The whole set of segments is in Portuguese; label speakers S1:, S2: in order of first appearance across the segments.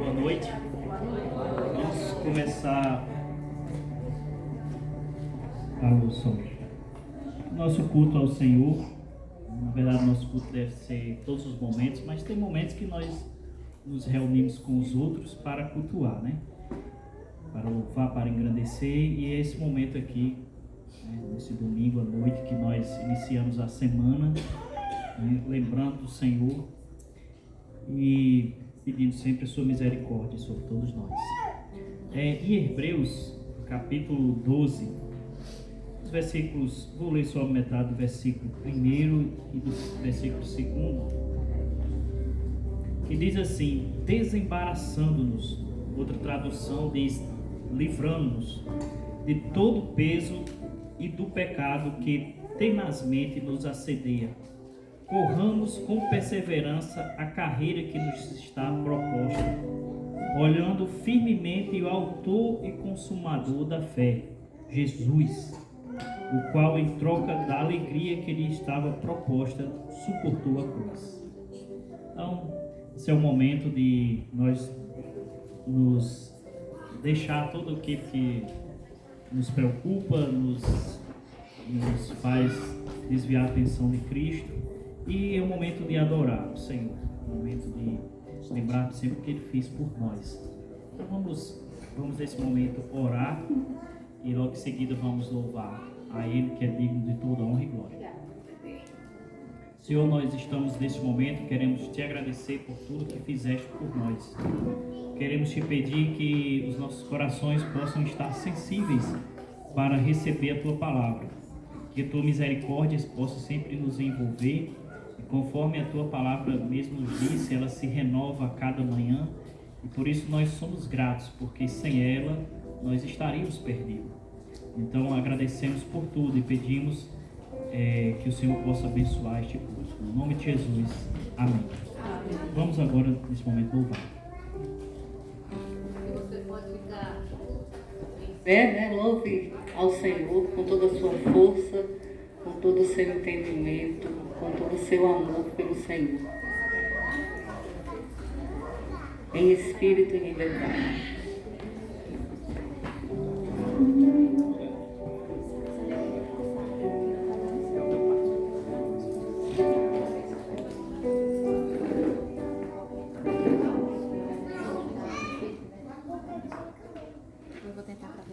S1: Boa noite. Vamos começar nosso culto ao Senhor. Na verdade, nosso culto deve ser todos os momentos, mas tem momentos que nós nos reunimos com os outros para cultuar, né? Para louvar, para engrandecer, e é esse momento aqui, né, nesse domingo à noite, que nós iniciamos a semana, né, lembrando do Senhor e pedindo sempre a sua misericórdia sobre todos nós. Em Hebreus, capítulo 12, os versículos, vou ler só metade do versículo 1 e do versículo 2, que diz assim: desembaraçando-nos, outra tradução diz livrando-nos de todo o peso e do pecado que tenazmente nos assedia. Corramos com perseverança a carreira que nos está proposta, olhando firmemente o autor e consumador da fé, Jesus, o qual, em troca da alegria que lhe estava proposta, suportou a cruz. Então, esse é o momento de nós nos deixar tudo o que nos preocupa, nos faz desviar a atenção de Cristo. E é o momento de adorar o Senhor, é o momento de lembrar sempre o que Ele fez por nós. Então vamos nesse momento orar e logo em seguida vamos louvar a Ele, que é digno de toda honra e glória. Senhor, nós estamos nesse momento, queremos Te agradecer por tudo que fizeste por nós. Queremos Te pedir que os nossos corações possam estar sensíveis para receber a Tua palavra, que a Tua misericórdia possa sempre nos envolver. Conforme a Tua palavra mesmo nos disse, ela se renova a cada manhã, e por isso nós somos gratos, porque sem ela nós estaríamos perdidos. Então agradecemos por tudo e pedimos que o Senhor possa abençoar este culto. No nome de Jesus, amém. Vamos agora nesse momento louvar.
S2: Você pode ficar em pé, né? Louve ao Senhor com toda a sua força, com todo o seu entendimento, com todo o seu amor pelo Senhor, em espírito e em verdade.
S3: Eu vou tentar fazer.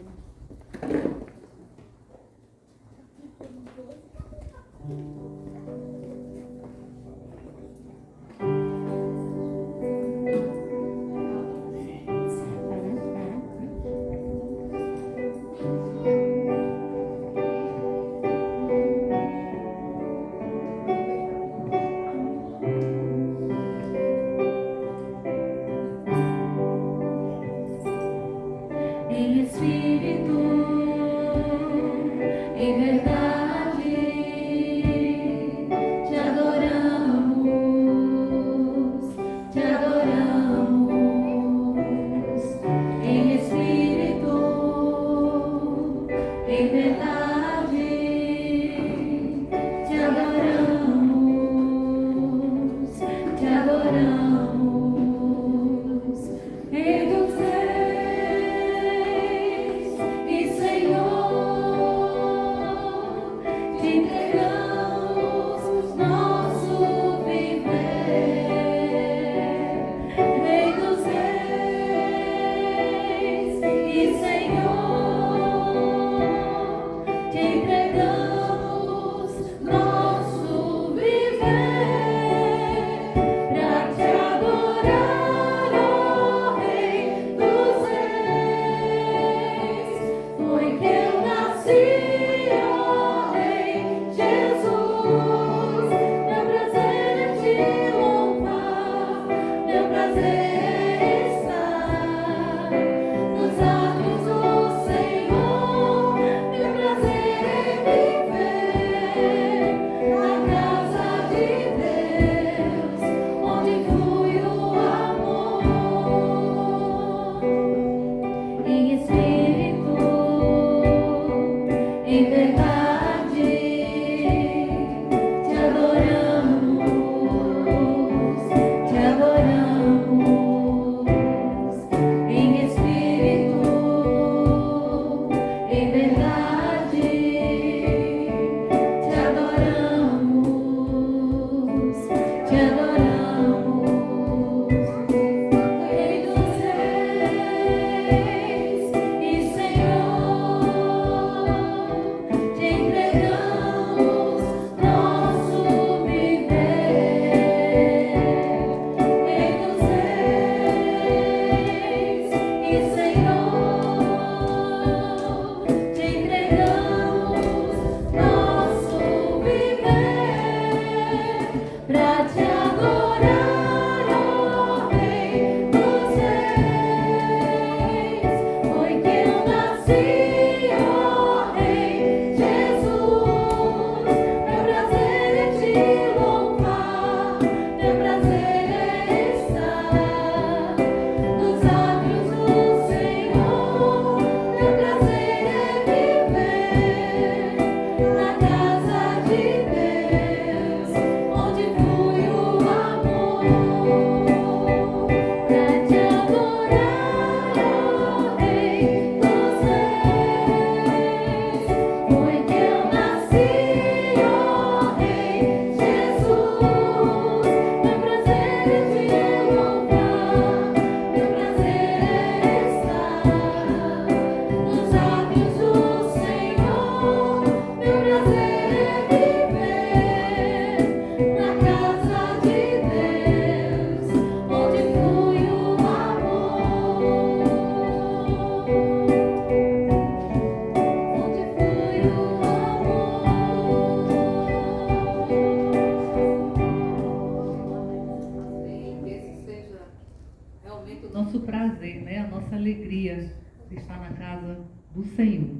S2: realmente o nosso prazer, né? A nossa alegria de estar na casa do Senhor.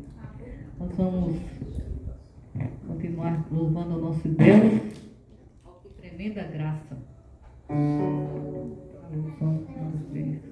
S2: Nós vamos continuar louvando o nosso Deus. Oh, que tremenda graça. Um, dois, três.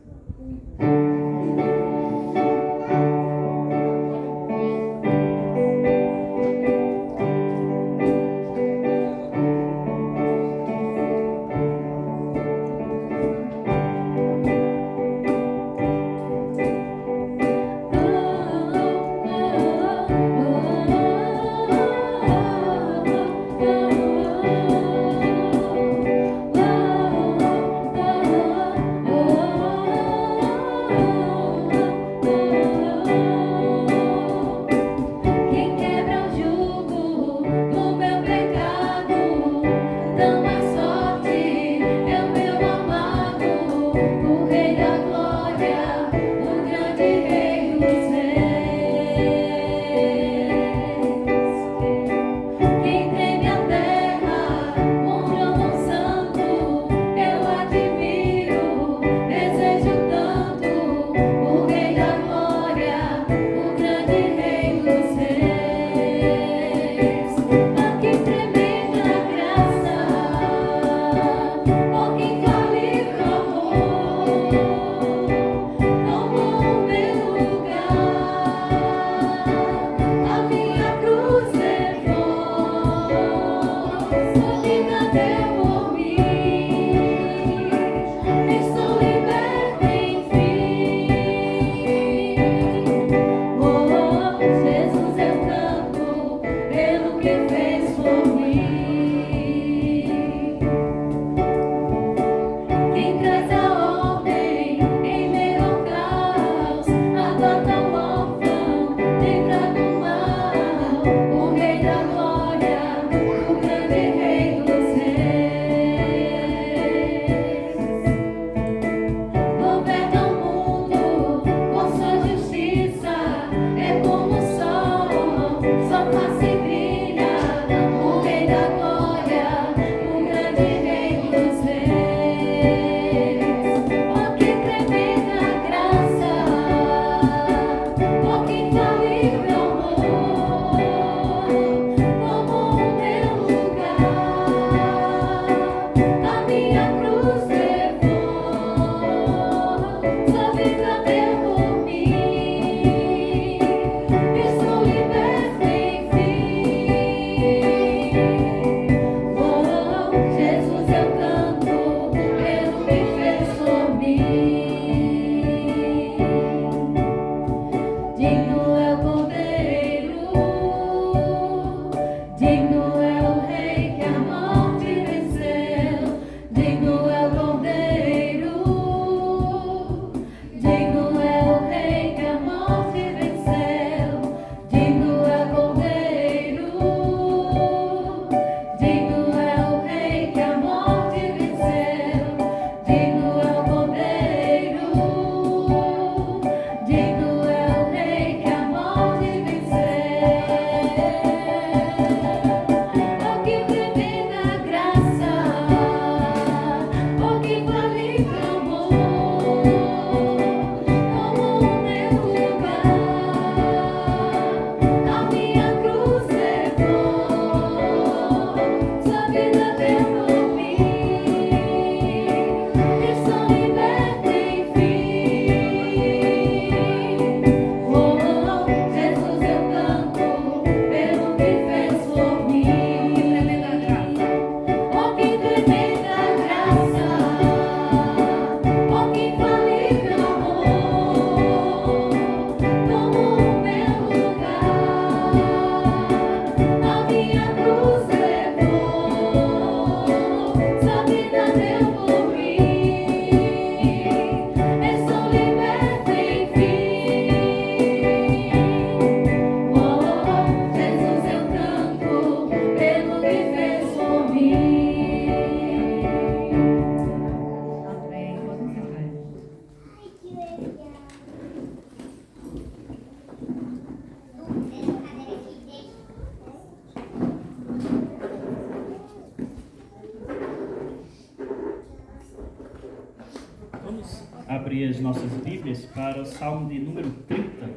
S1: abrir as nossas Bíblias para o Salmo de número 30.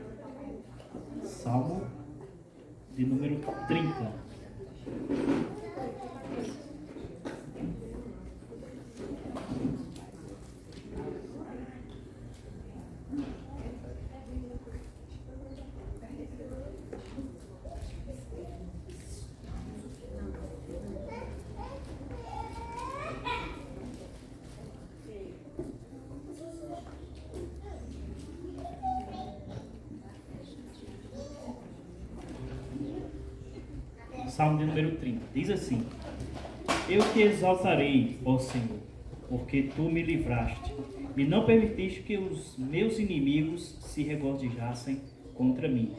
S1: Salmo de número 30. Salmo de número 30, diz assim: Eu te exaltarei, ó Senhor, porque tu me livraste, e não permitiste que os meus inimigos se regozijassem contra mim.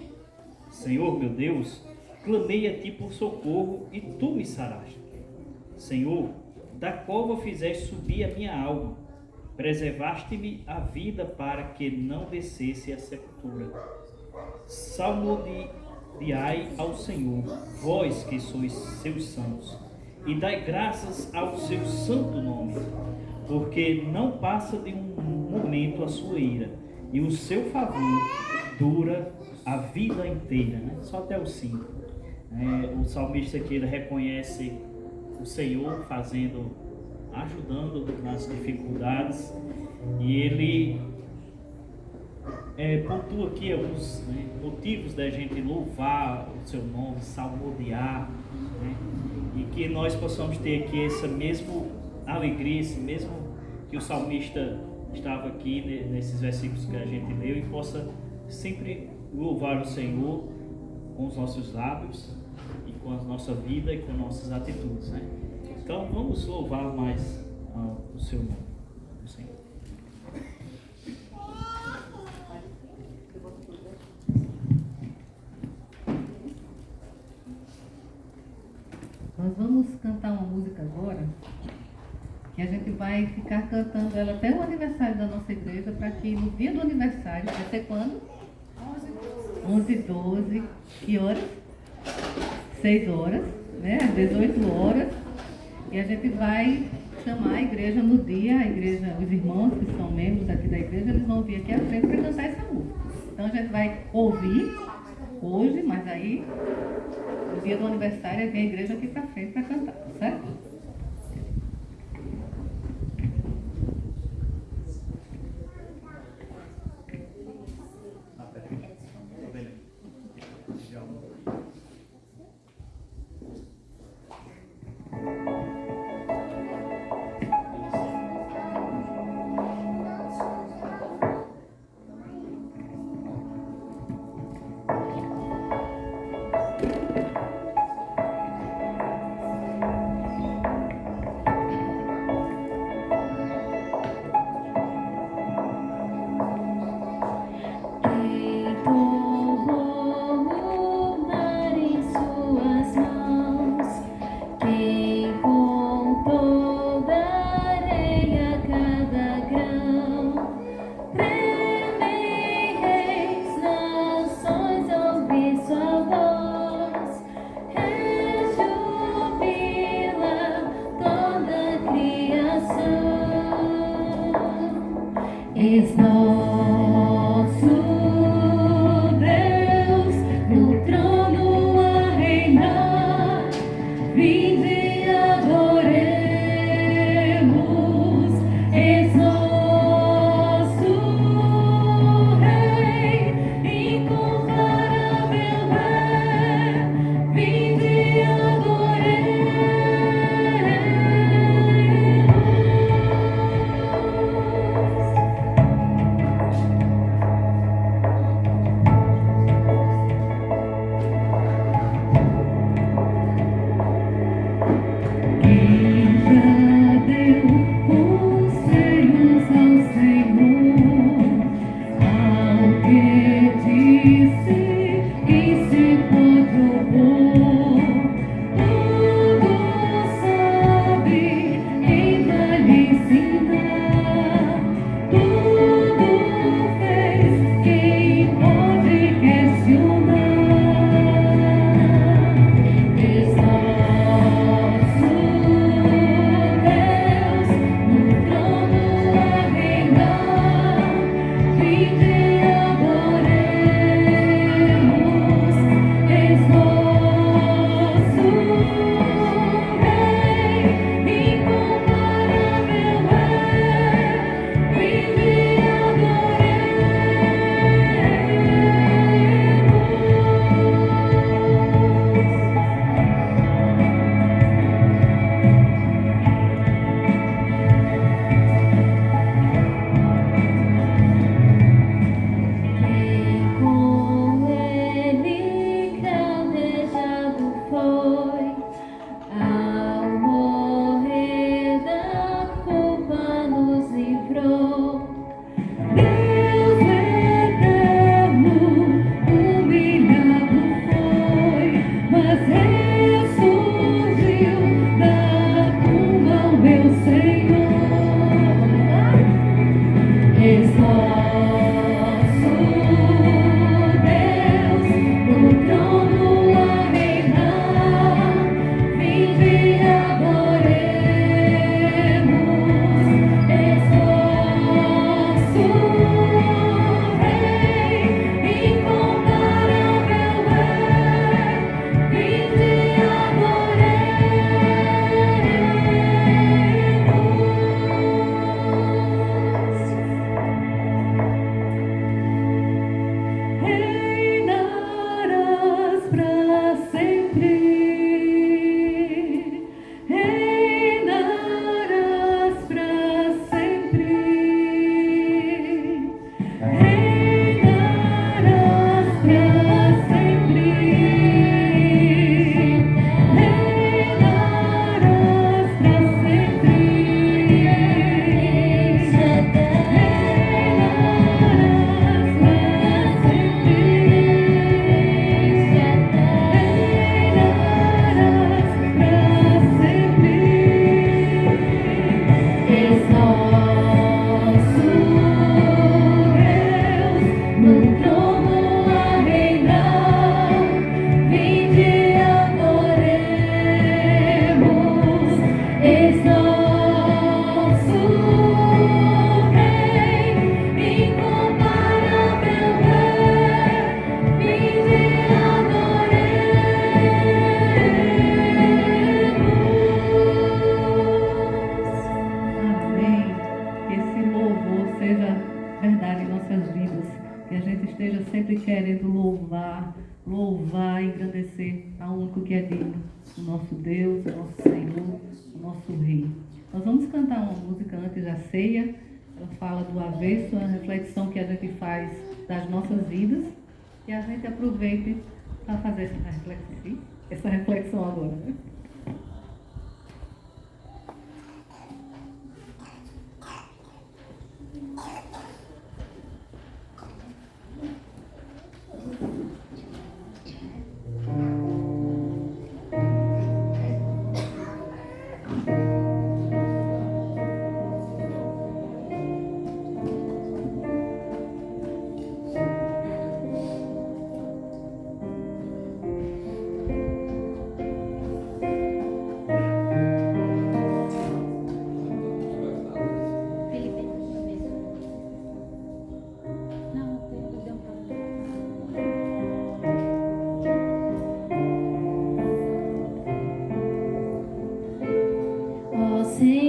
S1: Senhor meu Deus, clamei a ti por socorro, e tu me saraste. Senhor, da cova fizeste subir a minha alma, preservaste-me a vida para que não descesse a sepultura. Salmodiai ao Senhor, vós que sois seus santos, e dai graças ao seu santo nome, porque não passa de um momento a sua ira, e o seu favor dura a vida inteira, né? Só até o 5. O salmista aqui, ele reconhece o Senhor ajudando nas dificuldades, e ele pontua aqui alguns motivos da gente louvar o seu nome, salmodiar, né? E que nós possamos ter aqui essa mesma alegria, esse mesmo que o salmista estava aqui nesses versículos que a gente leu, e possa sempre louvar o Senhor com os nossos lábios e com a nossa vida e com nossas atitudes, né? Então vamos louvar mais o seu nome, o Senhor.
S2: Nós vamos cantar uma música agora, que a gente vai ficar cantando ela até o aniversário da nossa igreja, para que no dia do aniversário, vai ser quando? 11h12. Que horas? 6 horas, né? Às 18 horas. E a gente vai chamar a igreja no dia, os irmãos que são membros aqui da igreja, eles vão vir aqui à frente para cantar essa música. Então a gente vai ouvir hoje, mas aí no dia do aniversário vem a igreja aqui para frente para cantar, tá certo? És nosso Deus no trono a reinar, vinde e adoremos. És nosso Rei, incomparável é, vinde e adoremos. louvar e engrandecer ao único que é digno, o nosso Deus, o nosso Senhor, o nosso Rei. Nós vamos cantar uma música antes da ceia. Ela fala do avesso, a reflexão que a gente faz das nossas vidas, e a gente aproveite para fazer essa reflexão agora, né?
S3: Esse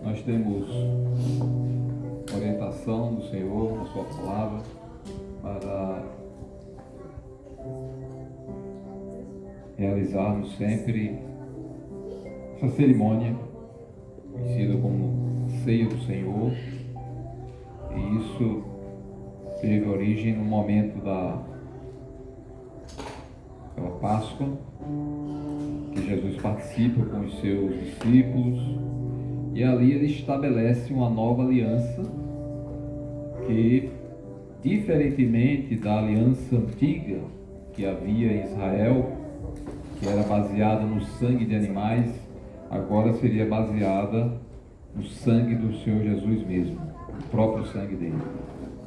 S3: Nós temos orientação do Senhor, na sua palavra, para realizarmos sempre essa cerimônia, conhecida como Ceia do Senhor, e isso teve origem no momento da Páscoa, que Jesus participa com os seus discípulos, e ali ele estabelece uma nova aliança que, diferentemente da aliança antiga que havia em Israel, que era baseada no sangue de animais, agora seria baseada no sangue do Senhor Jesus mesmo, o próprio sangue dele.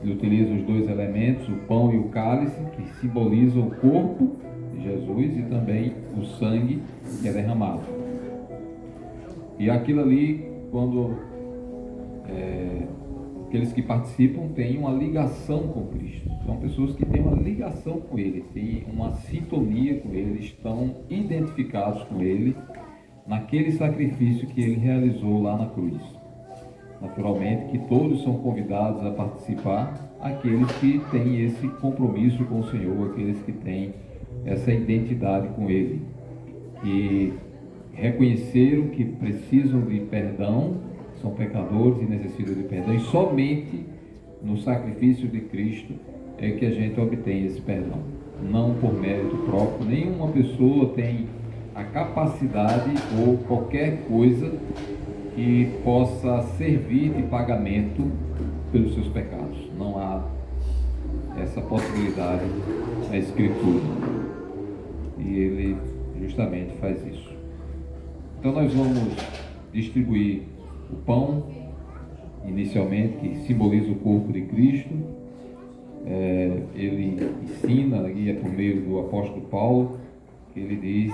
S3: Ele utiliza os dois elementos, o pão e o cálice, que simbolizam o corpo de Jesus, e também o sangue que é derramado. E aquilo ali, quando aqueles que participam têm uma ligação com Cristo, são pessoas que têm uma ligação com Ele, têm uma sintonia com Ele, estão identificados com Ele naquele sacrifício que Ele realizou lá na cruz. Naturalmente que todos são convidados a participar, aqueles que têm esse compromisso com o Senhor, aqueles que têm essa identidade com Ele, que reconheceram que precisam de perdão, são pecadores e necessitam de perdão, e somente no sacrifício de Cristo é que a gente obtém esse perdão, não por mérito próprio. Nenhuma pessoa tem a capacidade ou qualquer coisa que possa servir de pagamento pelos seus pecados. Não há essa possibilidade na Escritura, e ele justamente faz isso. Então nós vamos distribuir o pão, inicialmente, que simboliza o corpo de Cristo. Ele ensina, guia por meio do apóstolo Paulo, que ele diz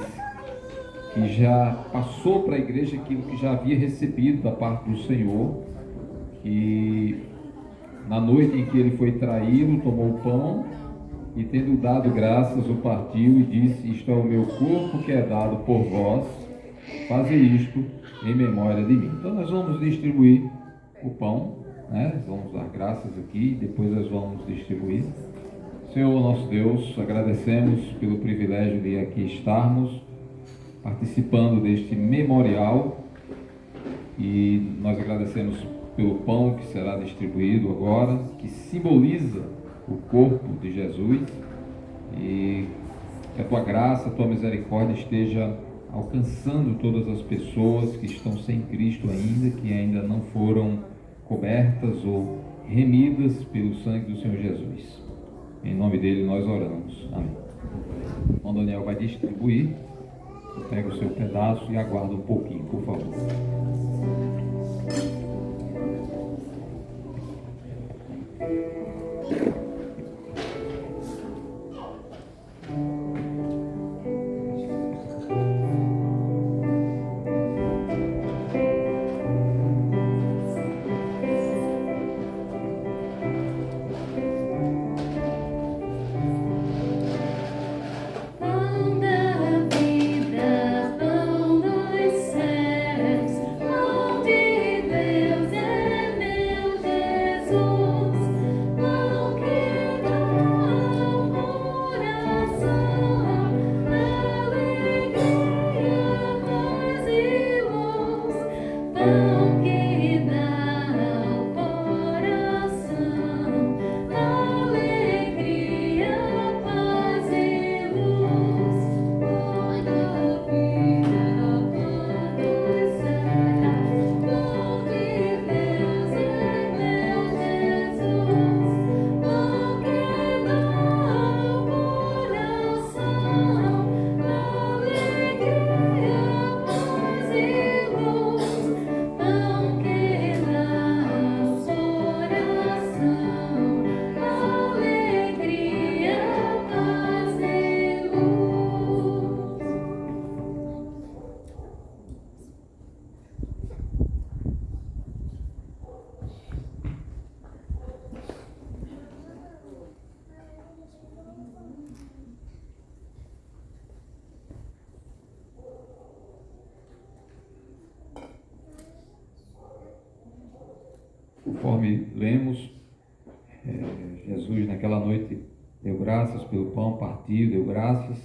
S3: que já passou para a igreja aquilo que já havia recebido da parte do Senhor, que na noite em que ele foi traído, tomou o pão e tendo dado graças, o partiu e disse: isto é o meu corpo que é dado por vós, fazei isto em memória de mim. Então nós vamos distribuir o pão, né? Vamos dar graças aqui e depois nós vamos distribuir. Senhor nosso Deus, agradecemos pelo privilégio de aqui estarmos participando deste memorial, e nós agradecemos pelo pão que será distribuído agora, que simboliza o corpo de Jesus, e que a tua graça, a tua misericórdia esteja alcançando todas as pessoas que estão sem Cristo ainda, que ainda não foram cobertas ou remidas pelo sangue do Senhor Jesus. Em nome dele nós oramos. Amém. O irmão Daniel vai distribuir. Você pega o seu pedaço e aguarda um pouquinho, por favor. Conforme lemos, Jesus naquela noite deu graças pelo pão, partiu, deu graças,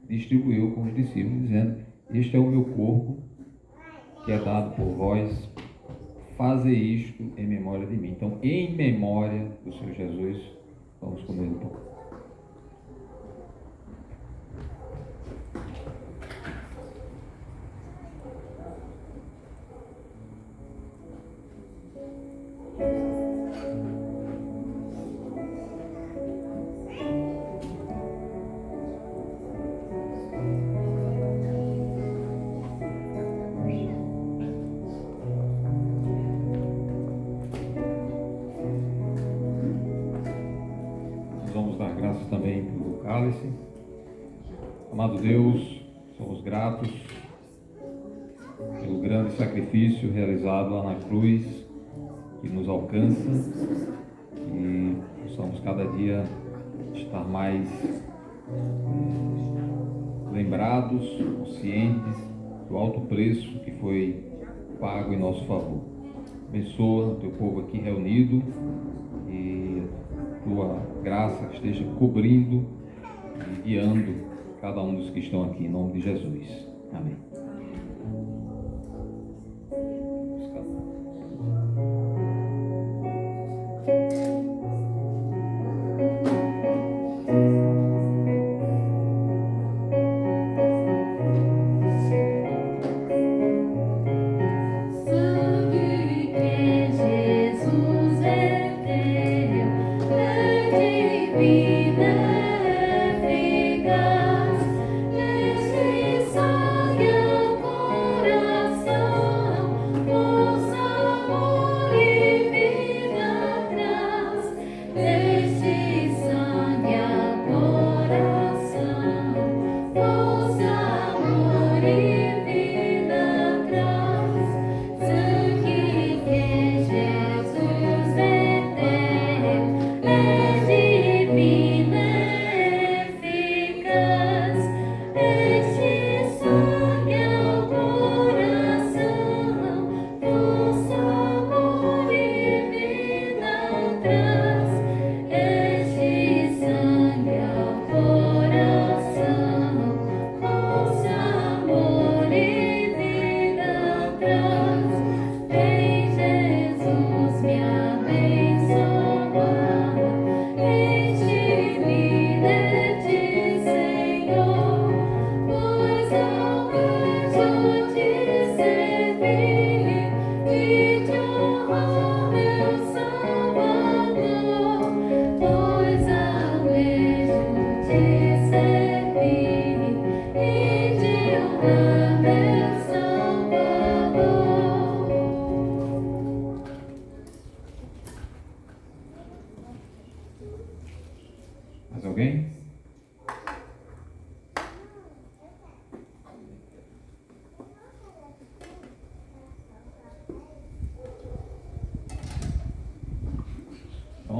S3: distribuiu com os discípulos, dizendo: este é o meu corpo que é dado por vós, fazei isto em memória de mim. Então, em memória do Senhor Jesus, vamos comer o pão. Também pelo cálice. Amado Deus, somos gratos pelo grande sacrifício realizado lá na cruz, que nos alcança, e possamos cada dia estar mais lembrados, conscientes do alto preço que foi pago em nosso favor. Abençoa o teu povo aqui reunido, e tua graça esteja cobrindo e guiando cada um dos que estão aqui, em nome de Jesus. Amém.
S4: Vida eficaz, nesse sangue.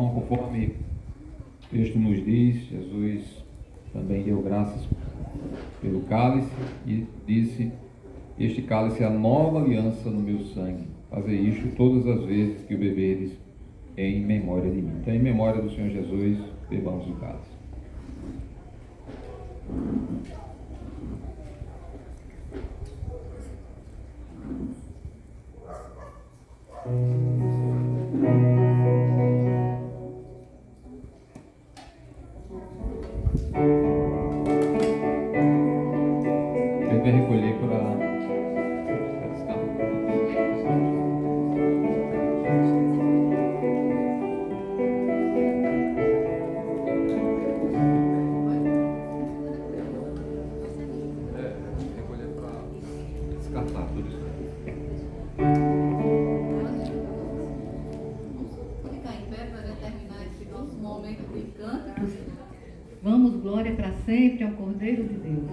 S3: Então, conforme o texto nos diz, Jesus também deu graças pelo cálice e disse: este cálice é a nova aliança no meu sangue. Fazer isto todas as vezes que o beberes em memória de mim. Então, em memória do Senhor Jesus, bebamos o cálice. Ele vai recolher para descartar tudo isso.
S2: Vamos ficar em pé para determinar esse nosso momento de cânticos. Vamos, glória para sempre ao Cordeiro de Deus.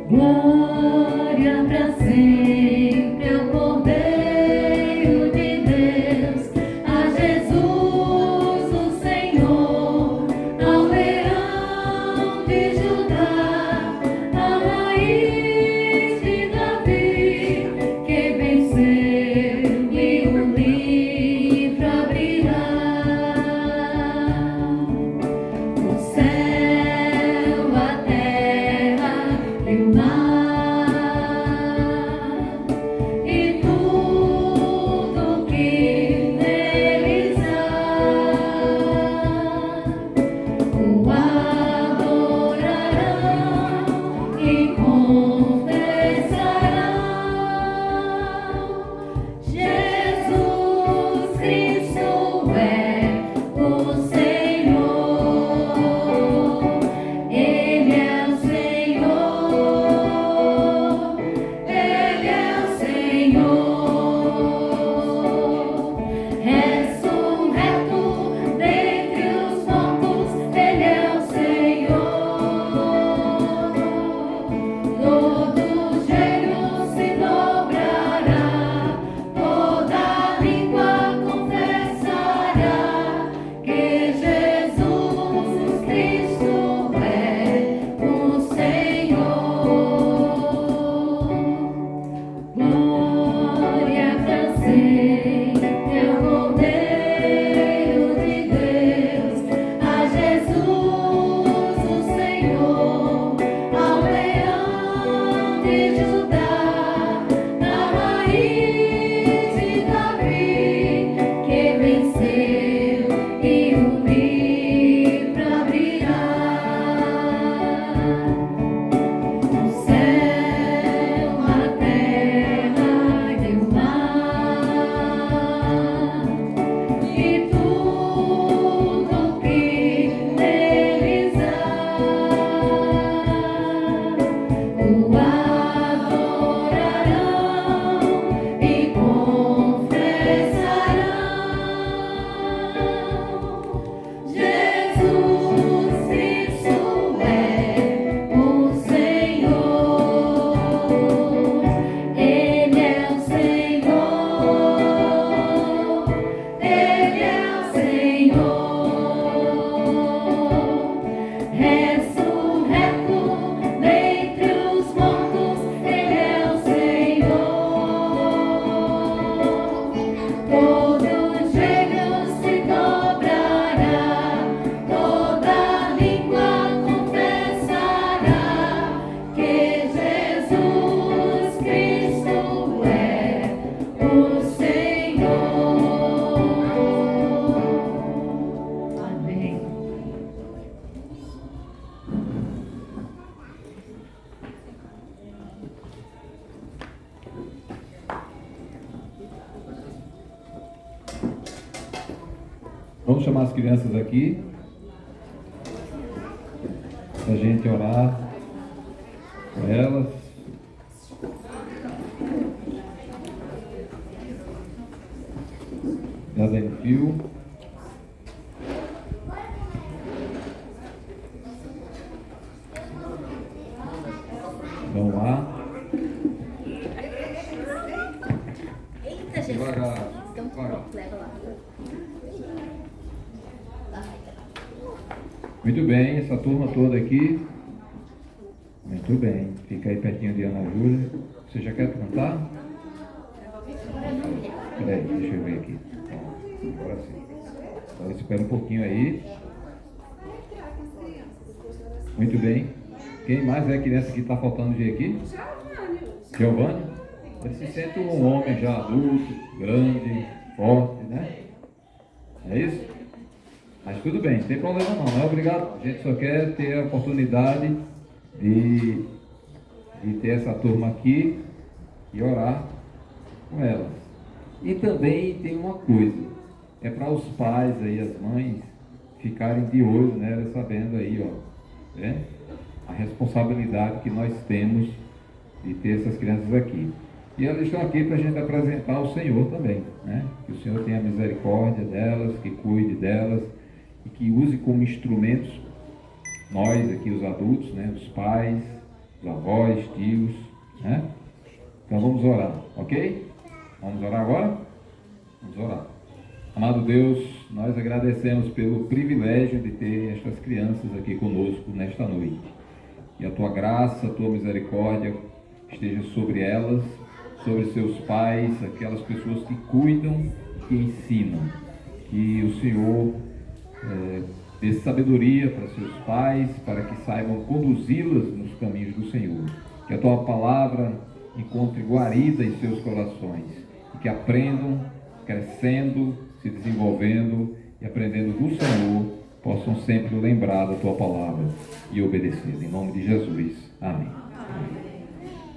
S2: Glória para sempre ao Cordeiro de Deus, a Jesus o Senhor, ao Leão de Judá, a raiz de Davi, que venceu e o livro abrirá. O céu, a terra e o mar e tudo que neles há o adorarão e confessarão: Jesus Cristo é o Senhor, Ele é o Senhor, Ele é o Senhor, ressurreto dentre os mortos, Ele é o Senhor. Todo joelho se dobrará, toda língua confessará que Jesus Cristo é o Senhor. Glória para sempre ao Cordeiro de Deus, a Jesus o Senhor, ao Leão de Judá, na raiz de Davi, que venceu e o livro abrirá. O céu, a terra e o mar e tudo que neles há o adorarão e confessarão: Jesus Cristo é o Senhor, Ele é o Senhor, Ele é o Senhor, ressurreto dentre os mortos, Ele é o Senhor. Todo joelho se dobrará, toda língua confessará que Jesus Cristo é o Senhor. Amém.
S3: Vamos chamar as crianças aqui para a gente orar por elas. Elas aí no fio. Vamos lá.
S4: Eita, Jesus.
S3: Devagar.
S4: Então,
S3: Devagar.
S4: leva lá.
S3: Muito bem, essa turma toda aqui. Muito bem. Fica aí pertinho de Ana Júlia. Você já quer cantar? Peraí, deixa eu ver aqui. Agora sim. Então espera um pouquinho aí. Muito bem. Quem mais é a criança que está faltando de aqui? Giovanni. Ele se sente um homem já adulto, grande, forte, né? É isso? Mas tudo bem, não tem problema não é obrigado. A gente só quer ter a oportunidade de ter essa turma aqui e orar com elas. E também tem uma coisa, é para os pais aí, as mães, ficarem de olho nelas, sabendo aí, ó, né? A responsabilidade que nós temos de ter essas crianças aqui. E elas estão aqui para a gente apresentar o Senhor também, né? Que o Senhor tenha misericórdia delas, que cuide delas e que use como instrumentos nós aqui, os adultos, né? Os pais, os avós, tios, né? Então vamos orar, ok? Vamos orar agora? Vamos orar. Amado Deus, nós agradecemos pelo privilégio de ter estas crianças aqui conosco nesta noite. Que a tua graça, a tua misericórdia esteja sobre elas, sobre seus pais, aquelas pessoas que cuidam, que ensinam. Que o Senhor dê sabedoria para seus pais, para que saibam conduzi-las nos caminhos do Senhor. Que a tua palavra encontre guarida em seus corações. E que aprendam, crescendo, se desenvolvendo e aprendendo do Senhor, possam sempre lembrar da tua palavra e obedecer. Em nome de Jesus. Amém.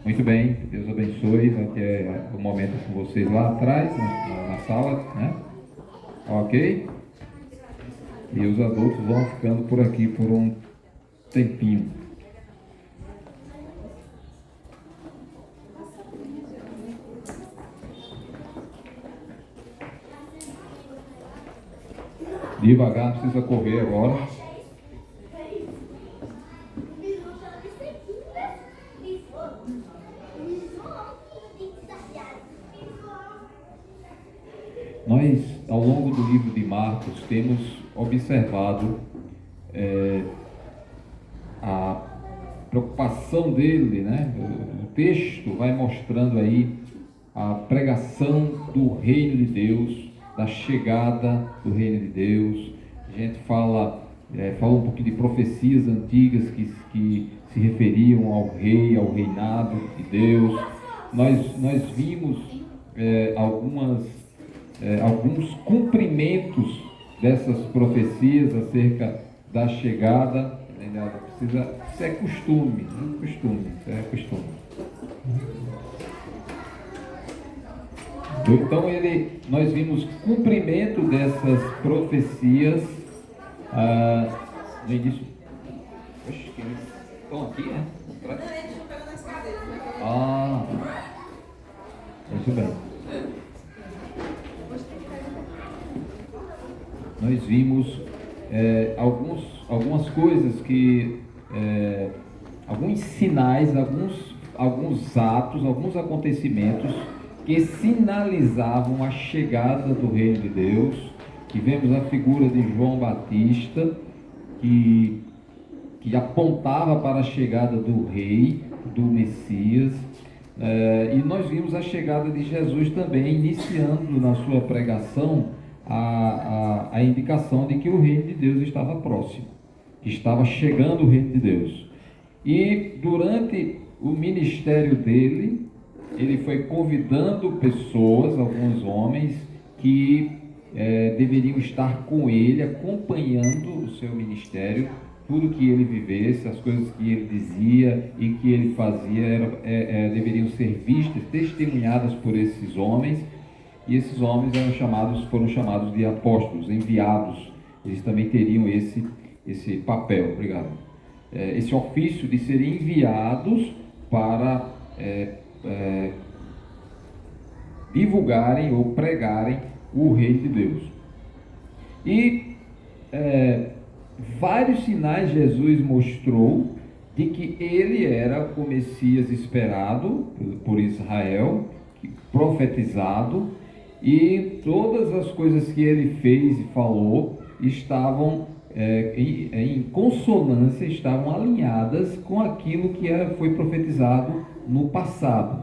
S3: Muito bem, Deus abençoe. Vai ter um momento com vocês lá atrás, na sala, né? Ok? E os adultos vão ficando por aqui por um tempinho. Devagar, não precisa correr agora. Nós, ao longo do livro de Marcos, temos observado a preocupação dele, né? O texto vai mostrando aí a pregação do reino de Deus, da chegada do reino de Deus. A gente fala um pouquinho de profecias antigas que se referiam ao rei, ao reinado de Deus. Nós vimos alguns cumprimentos dessas profecias acerca da chegada. Isso é costume, né? Isso é costume. Então nós vimos cumprimento dessas profecias no início. Oxe, que eles estão aqui, né? Muito bem. Nós vimos algumas coisas que alguns sinais, alguns atos, alguns acontecimentos que sinalizavam a chegada do reino de Deus. Tivemos a figura de João Batista, que apontava para a chegada do rei, do Messias, e nós vimos a chegada de Jesus também, iniciando na sua pregação a indicação de que o reino de Deus estava próximo, que estava chegando o reino de Deus. E durante o ministério dele, ele foi convidando pessoas, alguns homens, que deveriam estar com ele, acompanhando o seu ministério, tudo que ele vivesse, as coisas que ele dizia e que ele fazia deveriam ser vistas, testemunhadas por esses homens, e esses homens foram chamados de apóstolos, enviados. Eles também teriam esse papel, obrigado, esse ofício de serem enviados para divulgarem ou pregarem o reino de Deus. E vários sinais Jesus mostrou de que ele era o Messias esperado por Israel, profetizado, e todas as coisas que ele fez e falou estavam em consonância, estavam alinhadas com aquilo que foi profetizado no passado.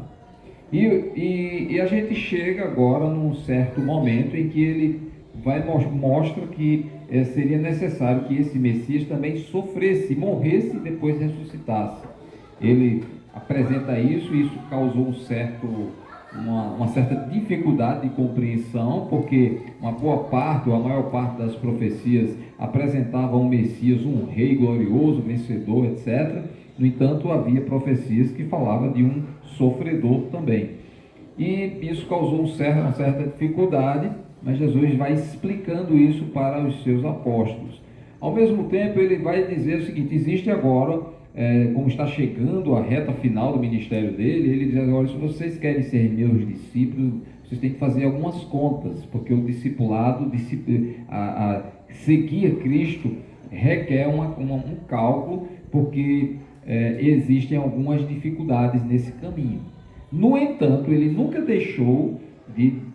S3: E a gente chega agora num certo momento em que ele mostra que seria necessário que esse Messias também sofresse, morresse e depois ressuscitasse. Ele apresenta isso, e isso causou uma certa dificuldade de compreensão, porque uma boa parte, ou a maior parte das profecias apresentavam um Messias, um rei glorioso, vencedor, etc. No entanto, havia profecias que falavam de um sofredor também. E isso causou uma certa dificuldade, mas Jesus vai explicando isso para os seus apóstolos. Ao mesmo tempo, ele vai dizer o seguinte: existe agora, como está chegando a reta final do ministério dele, ele diz agora: se vocês querem ser meus discípulos, vocês têm que fazer algumas contas, porque o discipulado, seguir Cristo, requer um cálculo, porque existem algumas dificuldades nesse caminho. No entanto, ele nunca deixou de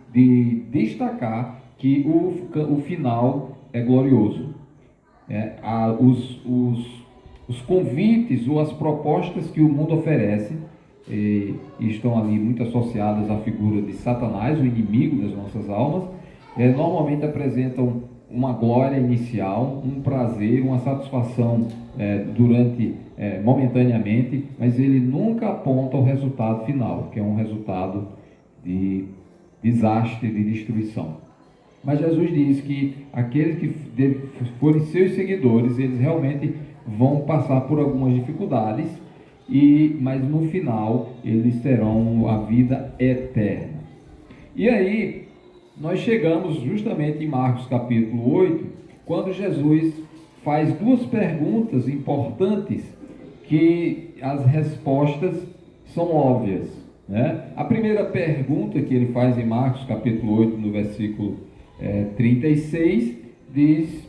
S3: destacar que o final é glorioso. Os convites ou as propostas que o mundo oferece e estão ali muito associadas à figura de Satanás, o inimigo das nossas almas, normalmente apresentam uma glória inicial, um prazer, uma satisfação momentaneamente, mas ele nunca aponta o resultado final, que é um resultado de desastre, de destruição. Mas Jesus diz que aqueles que forem seus seguidores, eles realmente vão passar por algumas dificuldades, mas no final eles terão a vida eterna. E aí nós chegamos justamente em Marcos capítulo 8, quando Jesus faz duas perguntas importantes que as respostas são óbvias, né? A primeira pergunta que ele faz em Marcos capítulo 8, no versículo 36, diz: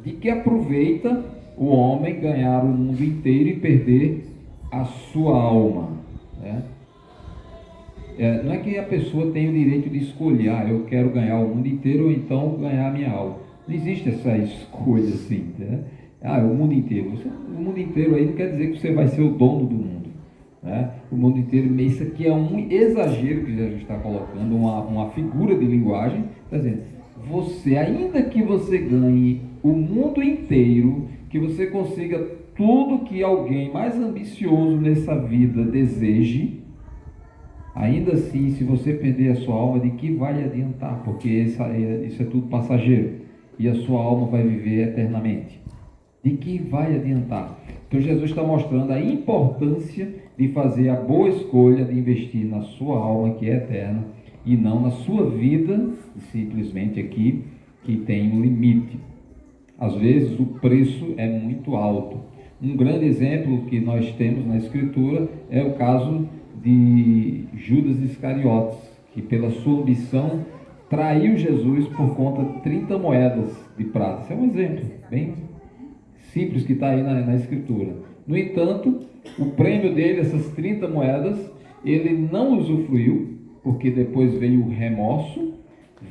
S3: de que aproveita o homem ganhar o mundo inteiro e perder a sua alma, né? Não é que a pessoa tem o direito de escolher: eu quero ganhar o mundo inteiro ou então ganhar a minha alma. Não existe essa escolha assim, né? O mundo inteiro. O mundo inteiro aí não quer dizer que você vai ser o dono do mundo, né? O mundo inteiro, isso aqui é um exagero que Jesus está colocando, uma figura de linguagem, está dizendo: você, ainda que você ganhe o mundo inteiro, que você consiga tudo que alguém mais ambicioso nessa vida deseje, ainda assim, se você perder a sua alma, de que vai adiantar? Porque isso é tudo passageiro, e a sua alma vai viver eternamente. De que vai adiantar? Então Jesus está mostrando a importância de fazer a boa escolha de investir na sua alma, que é eterna, e não na sua vida, simplesmente aqui, que tem um limite. Às vezes o preço é muito alto. Um grande exemplo que nós temos na Escritura é o caso de Judas Iscariotes, que pela sua ambição traiu Jesus por conta de 30 moedas de prata. Esse é um exemplo bem simples que está aí na Escritura. No entanto, o prêmio dele, essas 30 moedas, ele não usufruiu, porque depois veio o remorso,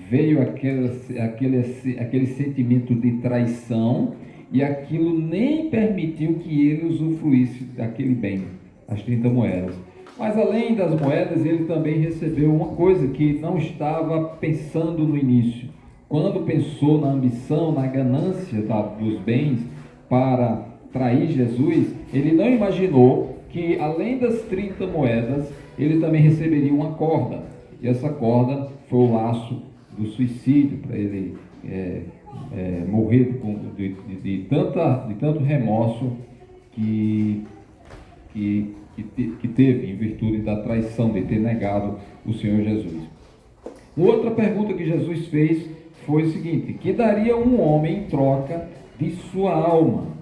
S3: veio aquele sentimento de traição, e aquilo nem permitiu que ele usufruísse daquele bem, as 30 moedas. Mas além das moedas, ele também recebeu uma coisa que não estava pensando no início. Quando pensou na ambição, na ganância dos bens para trair Jesus, ele não imaginou que além das 30 moedas, ele também receberia uma corda. E essa corda foi o laço do suicídio, para ele morrer de tanto remorso que teve em virtude da traição, de ter negado o Senhor Jesus. Uma outra pergunta que Jesus fez foi o seguinte: que daria um homem em troca de sua alma?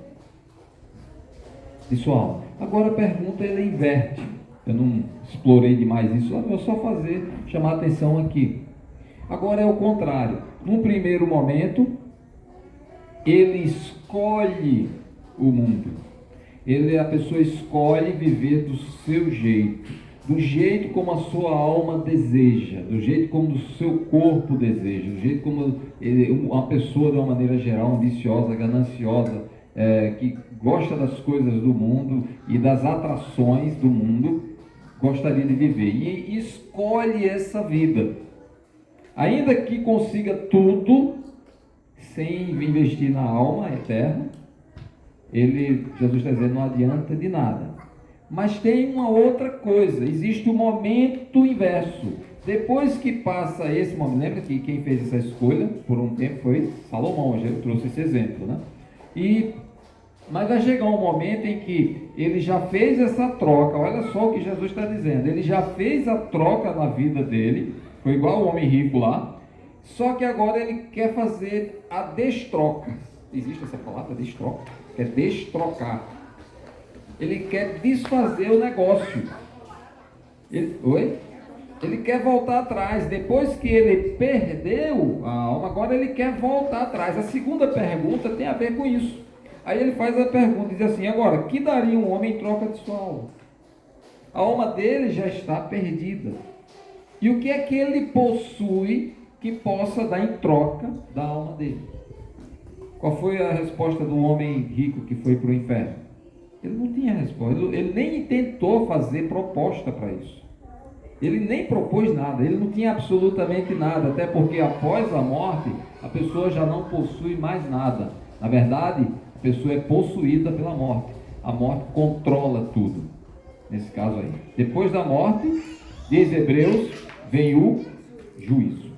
S3: De sua alma. Agora a pergunta ela inverte. Eu não explorei demais isso, eu vou só chamar a atenção aqui. Agora é o contrário. Num primeiro momento, ele escolhe o mundo. A pessoa escolhe viver do seu jeito, do jeito como a sua alma deseja, do jeito como o seu corpo deseja, do jeito como uma pessoa, de uma maneira geral, ambiciosa, gananciosa, que gosta das coisas do mundo e das atrações do mundo, gostaria de viver. E escolhe essa vida. Ainda que consiga tudo, sem investir na alma eterna, Jesus está dizendo, não adianta de nada. Mas tem uma outra coisa, existe o momento inverso. Depois que passa esse momento, lembra que quem fez essa escolha por um tempo foi Salomão, eu trouxe esse exemplo, né? Mas vai chegar um momento em que ele já fez essa troca, olha só o que Jesus está dizendo, ele já fez a troca na vida dele, foi igual o homem rico lá, só que agora ele quer fazer a destroca. Existe essa palavra, destroca? Quer destrocar. Ele quer desfazer o negócio. Ele quer voltar atrás. Depois que ele perdeu a alma, agora ele quer voltar atrás. A segunda pergunta tem a ver com isso. Aí ele faz a pergunta, diz assim, agora, que daria um homem em troca de sua alma? A alma dele já está perdida. E o que é que ele possui que possa dar em troca da alma dele? Qual foi a resposta do homem rico que foi para o inferno? Ele não tinha resposta, ele nem tentou fazer proposta para isso. Ele nem propôs nada, ele não tinha absolutamente nada, até porque após a morte, a pessoa já não possui mais nada. Na verdade, a pessoa é possuída pela morte. A morte controla tudo, nesse caso aí. Depois da morte, diz Hebreus, vem o juízo.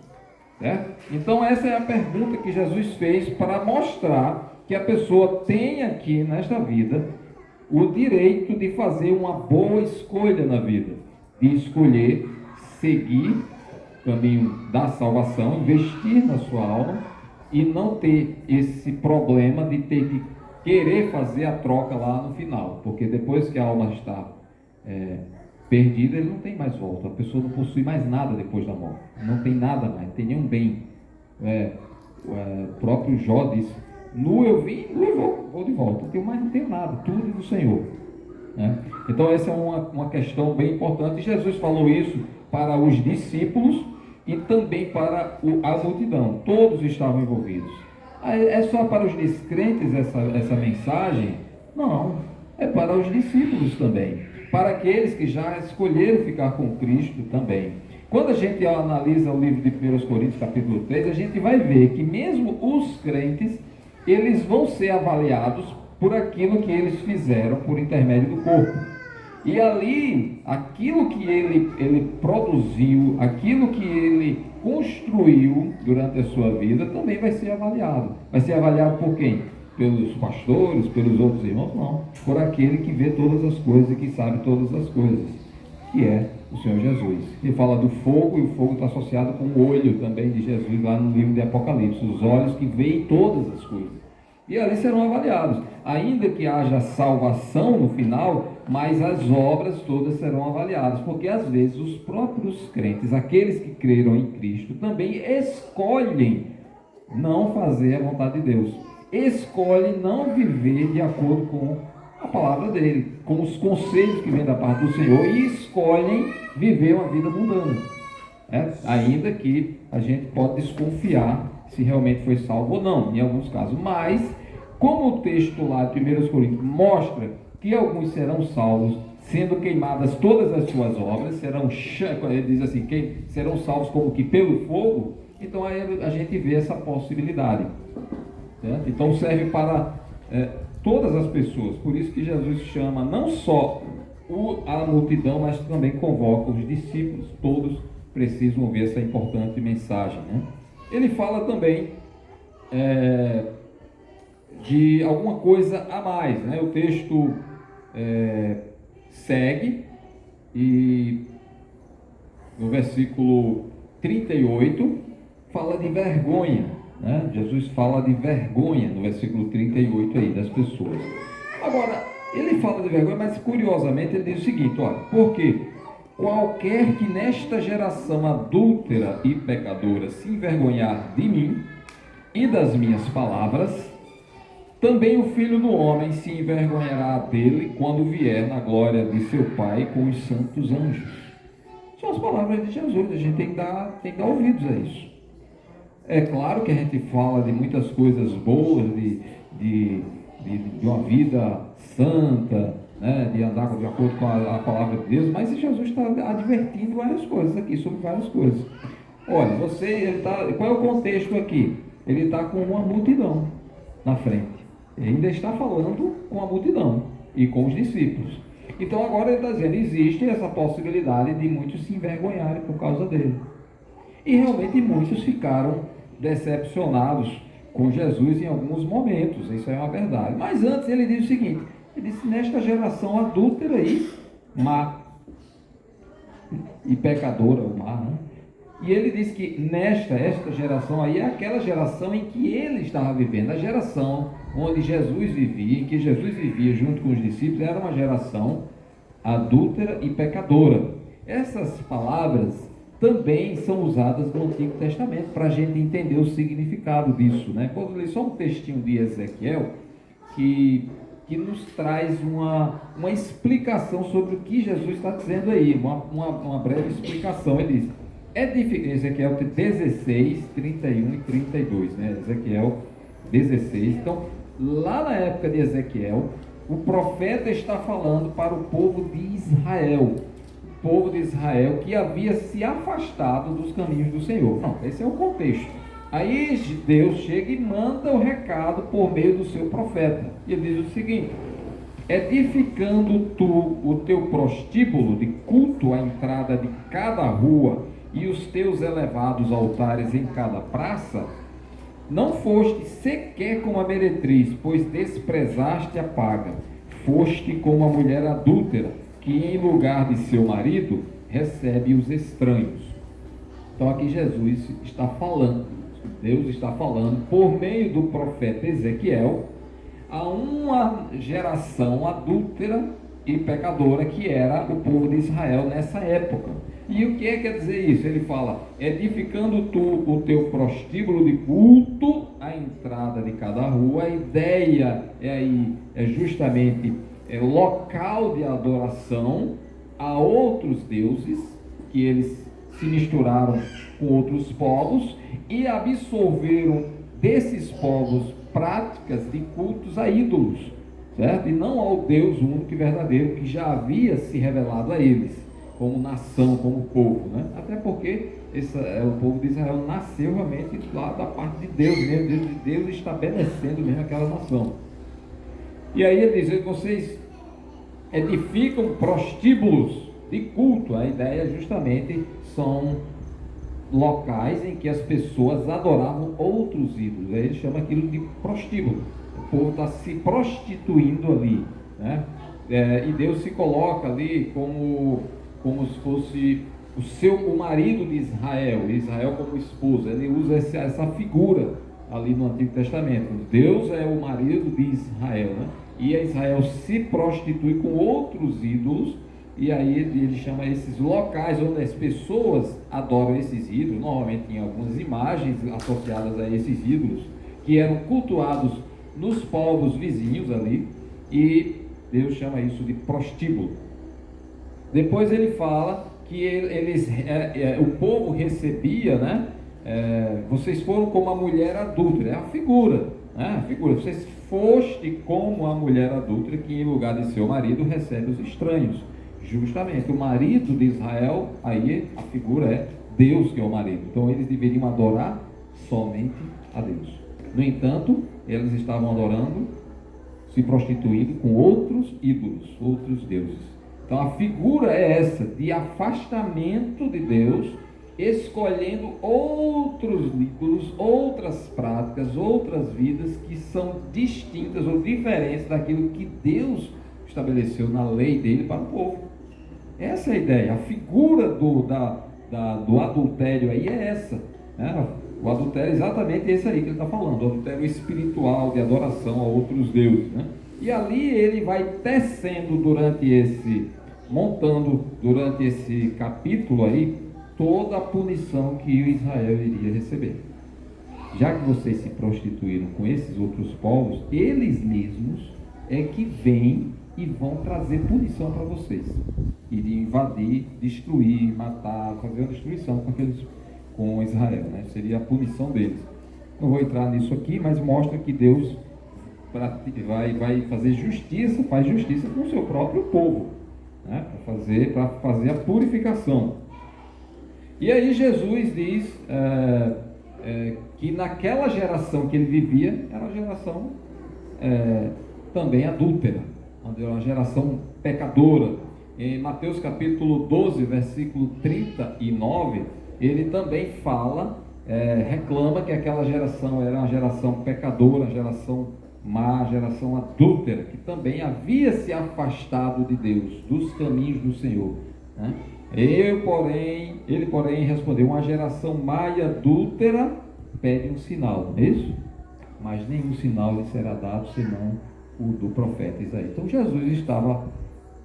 S3: Certo? Então essa é a pergunta que Jesus fez para mostrar que a pessoa tem aqui nesta vida o direito de fazer uma boa escolha na vida, de escolher seguir o caminho da salvação, investir na sua alma e não ter esse problema de ter que querer fazer a troca lá no final, porque depois que a alma está perdida, ele não tem mais volta, a pessoa não possui mais nada depois da morte, não tem nada mais, não tem nenhum bem. O próprio Jó disse, nu eu vim, nu eu vou de volta, mas não tenho nada, tudo do Senhor. Então essa é uma questão bem importante. Jesus falou isso para os discípulos e também para a multidão, todos estavam envolvidos. É só para os descrentes essa mensagem? Não, é para os discípulos também, para aqueles que já escolheram ficar com Cristo também. Quando a gente analisa o livro de 1 Coríntios capítulo 3, a gente vai ver que mesmo os crentes, eles vão ser avaliados por aquilo que eles fizeram por intermédio do corpo. E ali, aquilo que ele produziu, aquilo que ele construiu durante a sua vida, também vai ser avaliado. Vai ser avaliado por quem? Pelos pastores, pelos outros irmãos? Não. Por aquele que vê todas as coisas e que sabe todas as coisas, que é o Senhor Jesus. Ele fala do fogo, e o fogo está associado com o olho também de Jesus, lá no livro de Apocalipse, os olhos que veem todas as coisas. E ali serão avaliados, ainda que haja salvação no final, mas as obras todas serão avaliadas, porque às vezes os próprios crentes, aqueles que creram em Cristo, também escolhem não fazer a vontade de Deus, escolhem não viver de acordo com a palavra dele, com os conselhos que vêm da parte do Senhor, e escolhem viver uma vida mundana, ainda que a gente pode desconfiar se realmente foi salvo ou não, em alguns casos. Mas, como o texto lá de 1 Coríntios mostra que alguns serão salvos, sendo queimadas todas as suas obras, ele diz assim, serão salvos como que pelo fogo, então aí a gente vê essa possibilidade. Certo? Então serve para todas as pessoas, por isso que Jesus chama não só a multidão, mas também convoca os discípulos, todos precisam ouvir essa importante mensagem, Ele fala também de alguma coisa a mais, O texto segue e no versículo 38 fala de vergonha, Jesus fala de vergonha no versículo 38 aí das pessoas. Agora, ele fala de vergonha, mas curiosamente ele diz o seguinte, olha, porque qualquer que nesta geração adúltera e pecadora se envergonhar de mim e das minhas palavras, Também o Filho do Homem se envergonhará dele quando vier na glória de seu Pai com os santos anjos. São as palavras de Jesus, a gente tem que dar ouvidos a isso. É claro que a gente fala de muitas coisas boas, de uma vida santa, né, de andar de acordo com a palavra de Deus, mas Jesus está advertindo várias coisas aqui, sobre várias coisas. Olha, qual é o contexto aqui? Ele está com uma multidão na frente. Ele ainda está falando com a multidão e com os discípulos. Então agora ele está dizendo, existe essa possibilidade de muitos se envergonharem por causa dele. E realmente muitos ficaram decepcionados com Jesus em alguns momentos, isso é uma verdade. Mas antes ele diz o seguinte, ele disse, nesta geração adúltera e má e pecadora, o má, né? E ele diz que esta geração aí é aquela geração em que ele estava vivendo, a geração onde Jesus vivia, em que Jesus vivia junto com os discípulos, era uma geração adúltera e pecadora. Essas palavras também são usadas no Antigo Testamento para a gente entender o significado disso, né? Vou ler só um textinho de Ezequiel que nos traz uma explicação sobre o que Jesus está dizendo aí, uma breve explicação. Ele diz, Ezequiel 16, 31 e 32, né? Ezequiel 16. Então, lá na época de Ezequiel, o profeta está falando para o povo de Israel, o povo de Israel que havia se afastado dos caminhos do Senhor. Não, esse é o contexto. Aí Deus chega e manda o recado por meio do seu profeta. E ele diz o seguinte, edificando tu o teu prostíbulo de culto à entrada de cada rua e os teus elevados altares em cada praça, não foste sequer como a meretriz, pois desprezaste a paga. Foste como a mulher adúltera, que em lugar de seu marido, recebe os estranhos. Então aqui Jesus está falando, Deus está falando, por meio do profeta Ezequiel, a uma geração adúltera e pecadora que era o povo de Israel nessa época. E o que quer dizer isso? Ele fala, edificando tu o teu prostíbulo de culto à entrada de cada rua. A ideia é justamente local de adoração a outros deuses, que eles se misturaram com outros povos e absorveram desses povos práticas de cultos a ídolos, certo? E não ao Deus único e verdadeiro que já havia se revelado a eles, como nação, como povo, né? Até porque o povo de Israel nasceu realmente lá da parte de Deus mesmo, Deus estabelecendo mesmo aquela nação. E aí ele diz, vocês edificam prostíbulos de culto. A ideia justamente são locais em que as pessoas adoravam outros ídolos. Aí ele chama aquilo de prostíbulo. O povo está se prostituindo ali, né? E Deus se coloca ali como se fosse o marido de Israel como esposa. Ele usa essa figura ali no Antigo Testamento. Deus é o marido de Israel, né? E Israel se prostitui com outros ídolos, e aí ele chama esses locais onde as pessoas adoram esses ídolos, normalmente em algumas imagens associadas a esses ídolos, que eram cultuados nos povos vizinhos ali, e Deus chama isso de prostíbulo. Depois ele fala que o povo recebia, né? Vocês foram como a mulher adúltera, é a figura, né? A figura, vocês foste como a mulher adúltera que em lugar de seu marido recebe os estranhos. Justamente, o marido de Israel, aí a figura é Deus que é o marido. Então eles deveriam adorar somente a Deus. No entanto, eles estavam adorando, se prostituindo com outros ídolos, outros deuses. Então a figura é essa, de afastamento de Deus, escolhendo outros ídolos, outras práticas, outras vidas que são distintas ou diferentes daquilo que Deus estabeleceu na lei dele para o povo. Essa é a ideia. A figura do adultério aí é essa, né? O adultério é exatamente esse aí que ele está falando, o adultério espiritual de adoração a outros deuses, né? E ali ele vai tecendo montando durante esse capítulo aí, toda a punição que Israel iria receber. já que vocês se prostituíram com esses outros povos, eles mesmos é que vêm e vão trazer punição para vocês. E de invadir, destruir, matar, fazer a destruição com Israel, né? Seria a punição deles. Não vou entrar nisso aqui, mas mostra que Deus vai fazer justiça, faz justiça com o seu próprio povo, né? Para fazer a purificação. E aí Jesus diz que naquela geração que ele vivia, era uma geração também adúltera, era uma geração pecadora. Em Mateus capítulo 12, versículo 39, ele também fala, reclama que aquela geração era uma geração pecadora, geração má, geração adúltera, que também havia se afastado de Deus, dos caminhos do Senhor, né? Ele, porém, respondeu: uma geração má e adúltera pede um sinal, não é isso? Mas nenhum sinal lhe será dado, senão o do profeta Isaías. Então Jesus estava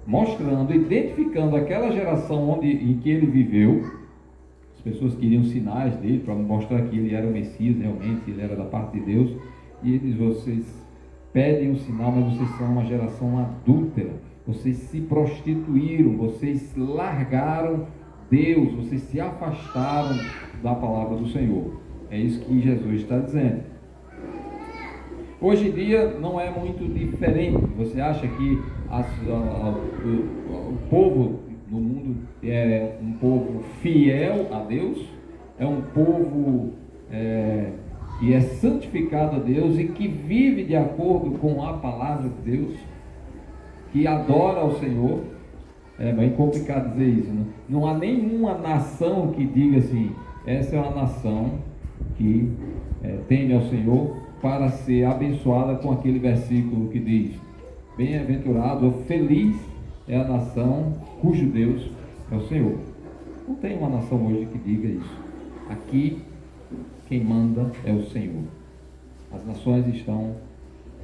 S3: mostrando, identificando aquela geração em que ele viveu. As pessoas queriam sinais dele, para mostrar que ele era o Messias, realmente, ele era da parte de Deus. E ele diz: vocês pedem um sinal, mas vocês são uma geração adúltera. Vocês se prostituíram, vocês largaram Deus, vocês se afastaram da palavra do Senhor. É isso que Jesus está dizendo. Hoje em dia não é muito diferente. Você acha que o povo no mundo é um povo fiel a Deus? É um povo que é santificado a Deus e que vive de acordo com a palavra de Deus, que adora ao Senhor? É bem complicado dizer isso, né? Não há nenhuma nação que diga assim: essa é uma nação que teme ao Senhor, para ser abençoada com aquele versículo que diz: bem-aventurado ou feliz é a nação cujo Deus é o Senhor. Não tem uma nação hoje que diga isso. Aqui quem manda é o Senhor. As nações estão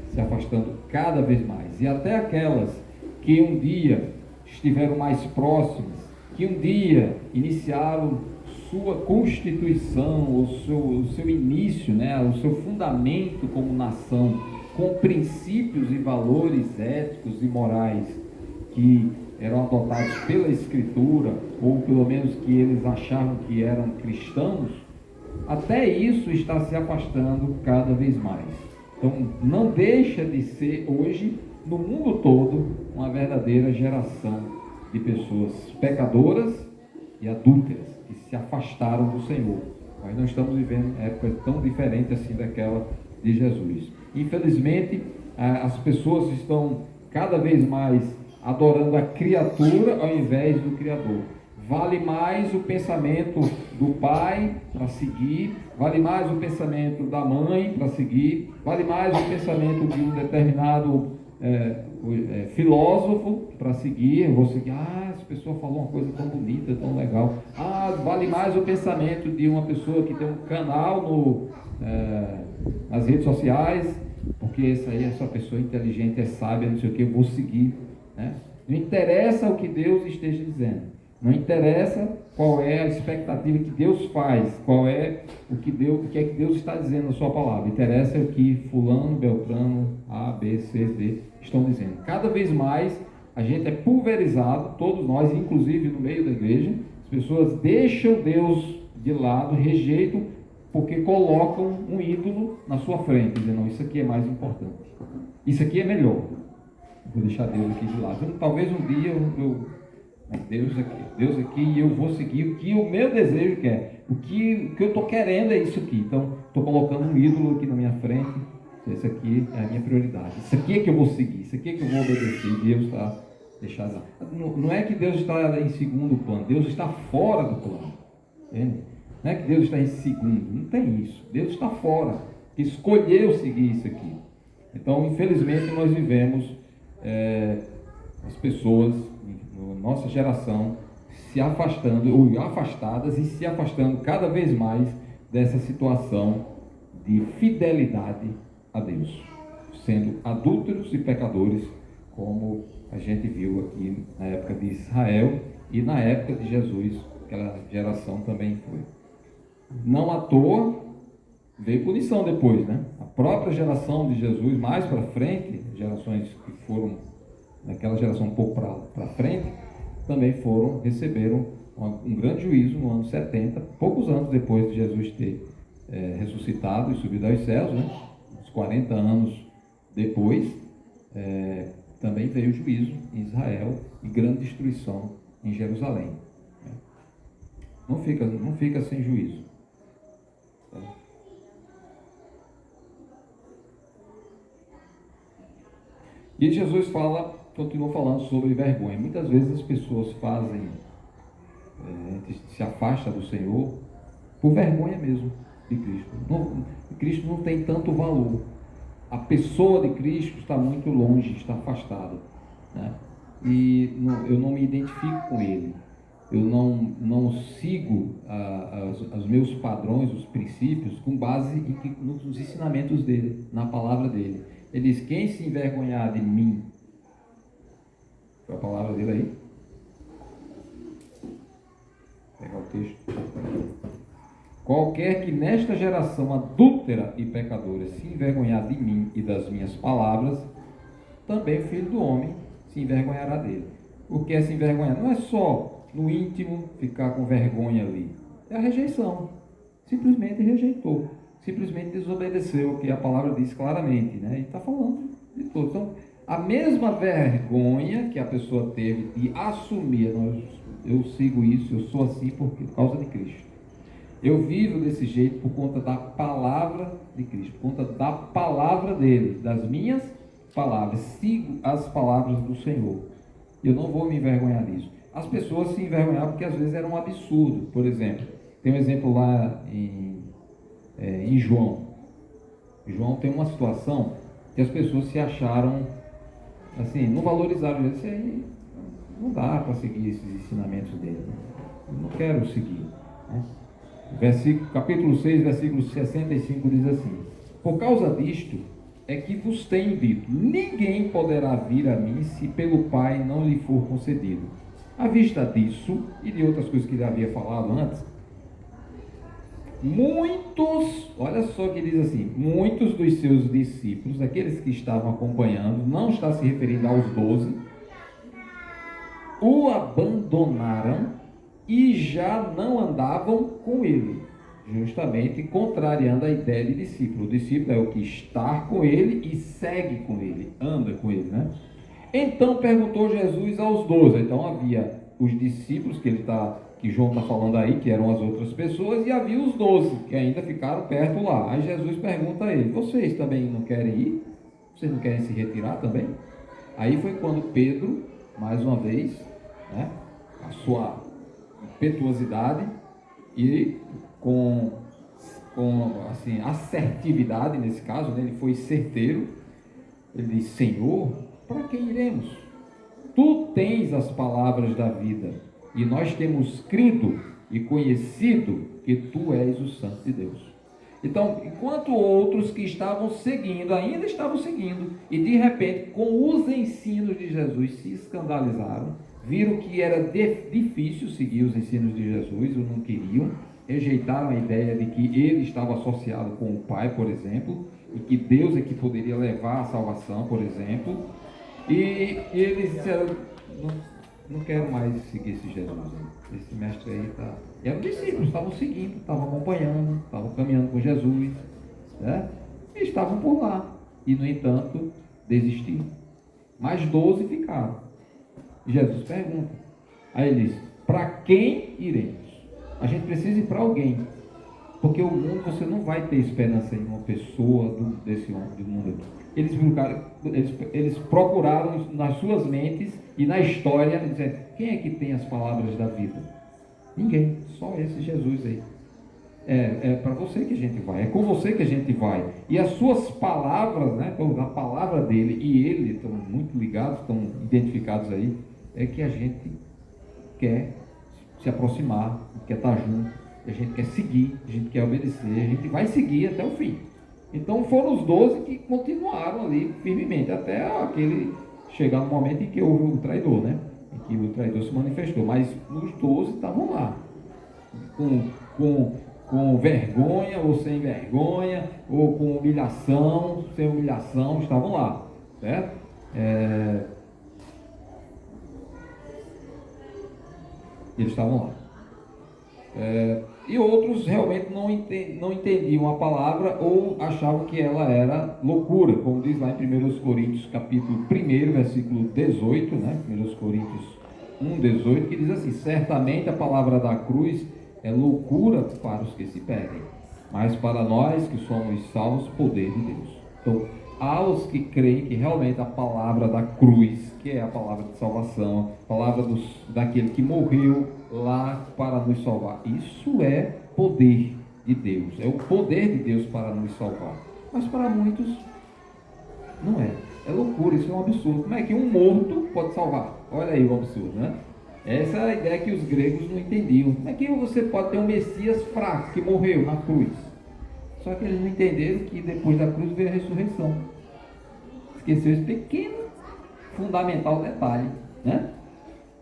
S3: se afastando cada vez mais, e até aquelas que um dia estiveram mais próximas, que um dia iniciaram sua constituição, o seu início, né, o seu fundamento como nação, com princípios e valores éticos e morais que eram adotados pela Escritura, ou pelo menos que eles achavam que eram cristãos, até isso está se afastando cada vez mais. Então, não deixa de ser hoje, no mundo todo, uma verdadeira geração de pessoas pecadoras e adúlteras, que se afastaram do Senhor. Nós não estamos vivendo época tão diferente assim daquela de Jesus. Infelizmente, as pessoas estão cada vez mais adorando a criatura ao invés do Criador. Vale mais o pensamento do pai para seguir, vale mais o pensamento da mãe para seguir, vale mais o pensamento de um determinado filósofo para seguir. Eu vou seguir: essa pessoa falou uma coisa tão bonita, tão legal. Vale mais o pensamento de uma pessoa que tem um canal nas redes sociais, porque essa pessoa inteligente, é sábia, não sei o que, eu vou seguir, né? Não interessa o que Deus esteja dizendo, não interessa qual é a expectativa que Deus faz, o que é que Deus está dizendo na sua palavra. Interessa o que fulano, beltrano, A, B, C, D estão dizendo. Cada vez mais a gente é pulverizado, todos nós, inclusive no meio da igreja. As pessoas deixam Deus de lado, rejeitam, porque colocam um ídolo na sua frente, dizendo: não, isso aqui é mais importante, isso aqui é melhor, vou deixar Deus aqui de lado. Então, talvez um dia Deus aqui, e eu vou seguir o que o meu desejo quer, o que eu estou querendo é isso aqui. Então, estou colocando um ídolo aqui na minha frente. Esse aqui é a minha prioridade, isso aqui é que eu vou seguir, isso aqui é que eu vou obedecer. E Deus está deixado lá. Não é que Deus está em segundo plano, Deus está fora do plano, entende? Não é que Deus está em segundo, não tem isso. Deus está fora, que escolheu seguir isso aqui. Então, infelizmente, nós vivemos as pessoas, nossa geração, se afastando, ou afastadas, e se afastando cada vez mais dessa situação de fidelidade a Deus, sendo adúlteros e pecadores, como a gente viu aqui na época de Israel e na época de Jesus, aquela geração também foi. Não à toa, veio punição depois, né? A própria geração de Jesus, mais para frente, gerações que foram, naquela geração um pouco para frente, também receberam um grande juízo no ano 70, poucos anos depois de Jesus ter ressuscitado e subido aos céus, né? Uns 40 anos depois, também veio o juízo em Israel e grande destruição em Jerusalém. Não fica sem juízo. E Jesus continua falando sobre vergonha. Muitas vezes as pessoas se afastam do Senhor por vergonha mesmo de Cristo. Cristo não tem tanto valor. A pessoa de Cristo está muito longe, está afastada, né? E eu não me identifico com Ele. Eu não sigo os meus padrões, os princípios, com base nos ensinamentos dele, na palavra dele. Ele diz: quem se envergonhar de mim, foi a palavra dele aí? Vou pegar o texto. Qualquer que nesta geração adúltera e pecadora se envergonhar de mim e das minhas palavras, também o Filho do Homem se envergonhará dele. O que é se envergonhar? Não é só no íntimo ficar com vergonha ali. É a rejeição. Simplesmente rejeitou. Simplesmente desobedeceu o que a palavra diz claramente, né? E está falando de tudo. Então, a mesma vergonha que a pessoa teve de assumir, eu sigo isso, eu sou assim por causa de Cristo. Eu vivo desse jeito por conta da palavra de Cristo, por conta da palavra dele, das minhas palavras. Sigo as palavras do Senhor. Eu não vou me envergonhar disso. As pessoas se envergonhavam porque às vezes era um absurdo. Por exemplo, tem um exemplo lá em João. João tem uma situação que as pessoas se acharam assim, não valorizaram. Isso aí não dá para seguir esses ensinamentos dele. Eu não quero seguir, né? Capítulo 6, versículo 65 diz assim: por causa disto é que vos tenho dito, ninguém poderá vir a mim se pelo Pai não lhe for concedido. À vista disso e de outras coisas que ele havia falado antes, muitos, olha só que diz assim, muitos dos seus discípulos, aqueles que estavam acompanhando, não está se referindo aos 12, o abandonaram e já não andavam com ele, justamente contrariando a ideia de discípulo. O discípulo é o que está com ele e segue com ele, anda com ele, né? Então perguntou Jesus aos 12. Então havia os discípulos que João está falando aí, que eram as outras pessoas, e havia os 12 que ainda ficaram perto lá. Aí Jesus pergunta a ele: vocês também não querem ir? Vocês não querem se retirar também? Aí foi quando Pedro, mais uma vez, né, a sua impetuosidade e com assim, assertividade nesse caso, né, ele foi certeiro. Ele disse: Senhor, para quem iremos? Tu tens as palavras da vida, e nós temos crido e conhecido que tu és o Santo de Deus. Então, enquanto outros que estavam seguindo, ainda estavam seguindo, e de repente, com os ensinos de Jesus, se escandalizaram, viram que era difícil seguir os ensinos de Jesus, ou não queriam, rejeitaram a ideia de que ele estava associado com o Pai, por exemplo, e que Deus é que poderia levar a salvação, por exemplo, e eles disseram: não quero mais seguir esse Jesus, esse mestre aí está... E eram discípulos, estavam seguindo, estavam acompanhando, estavam caminhando com Jesus, né? E estavam por lá, e no entanto desistiram. Mais 12 ficaram. E Jesus pergunta, aí ele diz: para quem iremos? A gente precisa ir para alguém, porque o mundo, você não vai ter esperança em uma pessoa desse mundo aqui. Eles procuraram nas suas mentes e na história dizer: quem é que tem as palavras da vida? Ninguém, só esse Jesus aí. É para você que a gente vai, é com você que a gente vai. E as suas palavras, né, a palavra dele e ele estão muito ligados, estão identificados aí, é que a gente quer se aproximar, quer estar junto, a gente quer seguir, a gente quer obedecer, a gente vai seguir até o fim. Então foram os 12 que continuaram ali firmemente, até aquele chegar no momento em que houve o traidor, né? Em que o traidor se manifestou, mas os 12 estavam lá, com com vergonha ou sem vergonha, ou com humilhação, sem humilhação, estavam lá, certo? Eles estavam lá. E outros realmente não entendiam a palavra ou achavam que ela era loucura, como diz lá em 1 Coríntios capítulo 1, versículo 18, né? 1 Coríntios 1, 18, que diz assim: certamente a palavra da cruz é loucura para os que se perdem, mas para nós que somos salvos, poder de Deus. Então, aos que creem que realmente a palavra da cruz, que é a palavra de salvação, a palavra daquele que morreu lá para nos salvar, isso é poder de Deus, é o poder de Deus para nos salvar. Mas para muitos não é, é loucura, isso é um absurdo. Como é que um morto pode salvar? Olha aí o absurdo, né? Essa é a ideia que os gregos não entendiam. Como é que você pode ter um Messias fraco que morreu na cruz? Só que eles não entenderam que depois da cruz veio a ressurreição. Esqueceu esse pequeno, fundamental detalhe, né?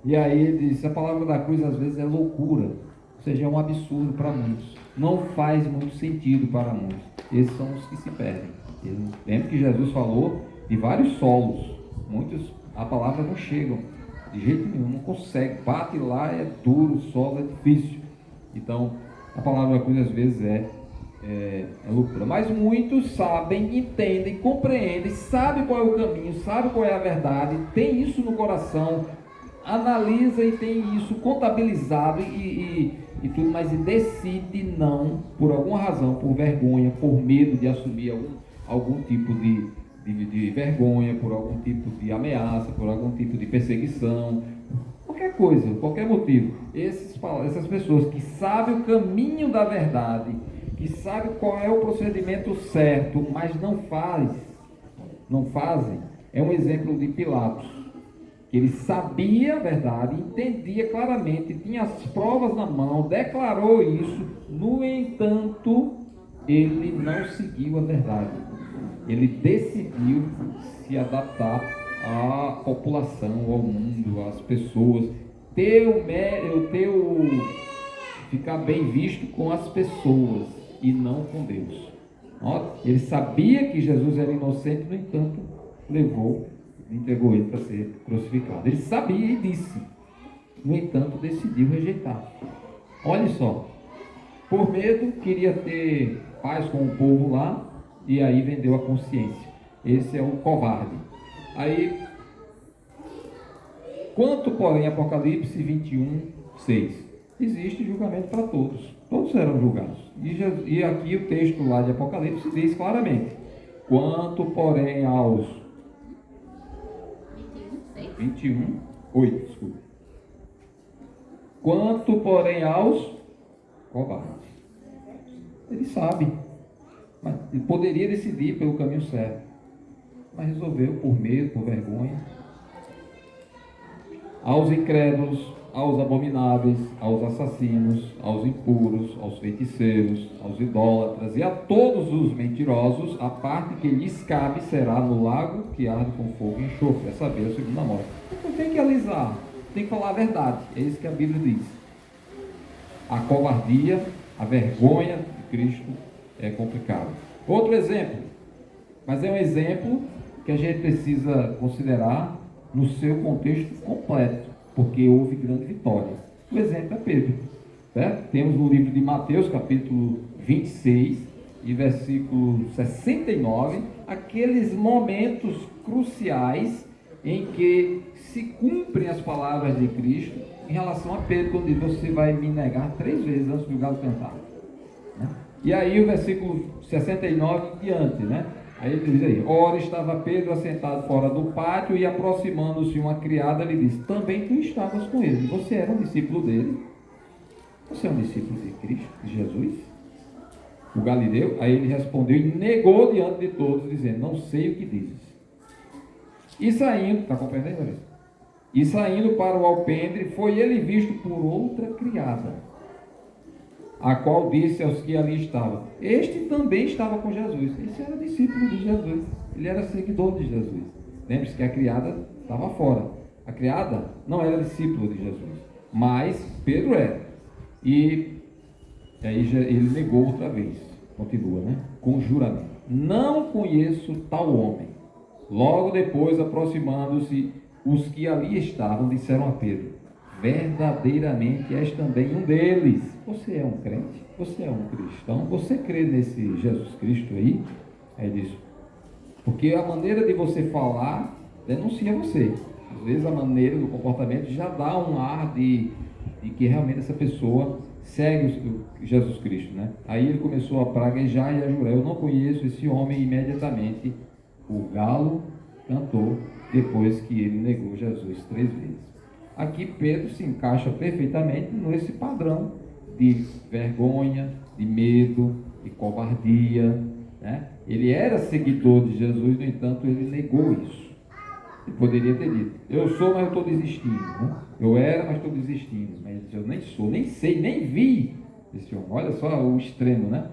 S3: E aí ele diz: a palavra da cruz às vezes é loucura, ou seja, é um absurdo para muitos. Não faz muito sentido para muitos. Esses são os que se perdem. Lembra que Jesus falou de vários solos. Muitos, a palavra não chegam de jeito nenhum, não consegue. Bate lá, é duro, o solo é difícil. Então, a palavra da cruz às vezes é loucura. Mas muitos sabem, entendem, compreendem, sabem qual é o caminho, sabem qual é a verdade, tem isso no coração, analisa e tem isso contabilizado e tudo, mas decide não, por alguma razão, por vergonha, por medo de assumir algum tipo de vergonha, por algum tipo de ameaça, por algum tipo de perseguição, qualquer coisa, qualquer motivo. Essas pessoas que sabem o caminho da verdade, que sabem qual é o procedimento certo, mas não fazem, é um exemplo de Pilatos. Ele sabia a verdade, entendia claramente, tinha as provas na mão, declarou isso, no entanto, ele não seguiu a verdade. Ele decidiu se adaptar à população, ao mundo, às pessoas, ficar bem visto com as pessoas e não com Deus. Ele sabia que Jesus era inocente, no entanto, entregou ele para ser crucificado. Ele sabia e disse, no entanto, decidiu rejeitar. Olha só, por medo, queria ter paz com o povo lá, e aí vendeu a consciência. Esse é o covarde. Aí, quanto, porém, Apocalipse 21, 6, existe julgamento para todos. Todos serão julgados. E aqui o texto lá de Apocalipse diz claramente: quanto, porém, aos 21, 8, desculpa. Quanto, porém, aos covardes. Ele sabe, mas ele poderia decidir pelo caminho certo, mas resolveu por medo, por vergonha. Aos incrédulos, aos abomináveis, aos assassinos, aos impuros, aos feiticeiros, aos idólatras e a todos os mentirosos, a parte que lhes cabe será no lago que arde com fogo e enxofre, é saber, a segunda morte. Então tem que alisar, tem que falar a verdade, é isso que a Bíblia diz. A covardia, a vergonha de Cristo é complicado. Outro exemplo, mas é um exemplo que a gente precisa considerar no seu contexto completo, porque houve grande vitória. O exemplo é Pedro. Certo? Temos no livro de Mateus, capítulo 26 e versículo 69, aqueles momentos cruciais em que se cumprem as palavras de Cristo em relação a Pedro, quando diz: você vai me negar 3 vezes antes do galo cantar. Né? E aí o versículo 69 em diante, né? Aí ele diz aí: ora estava Pedro assentado fora do pátio, e aproximando-se uma criada lhe disse: também tu estavas com ele, você era um discípulo dele? Você é um discípulo de Cristo, de Jesus, o Galileu? Aí ele respondeu e negou diante de todos, dizendo: não sei o que dizes. E saindo, está compreendendo, Larissa? E saindo para o alpendre, foi ele visto por outra criada, a qual disse aos que ali estavam: este também estava com Jesus. Esse era discípulo de Jesus, ele era seguidor de Jesus. Lembre-se que a criada estava fora. A criada não era discípula de Jesus, mas Pedro era. E E aí ele negou outra vez. Continua, né? Com juramento. Não conheço tal homem. Logo depois, aproximando-se, os que ali estavam disseram a Pedro: verdadeiramente és também um deles. Você é um crente? Você é um cristão? Você crê nesse Jesus Cristo aí? Aí diz: porque a maneira de você falar denuncia você. Às vezes a maneira do comportamento já dá um ar de que realmente essa pessoa segue o Jesus Cristo, né? Aí ele começou a praguejar e a jurar: eu não conheço esse homem. E imediatamente o galo cantou, depois que ele negou Jesus 3 vezes. Aqui Pedro se encaixa perfeitamente nesse padrão de vergonha, de medo, de covardia, né? Ele era seguidor de Jesus, no entanto ele negou isso. Ele poderia ter dito: eu sou, mas eu estou desistindo, né? Eu era, mas estou desistindo. Mas ele disse: eu nem sou, nem sei, nem vi esse homem. Olha só o extremo, né?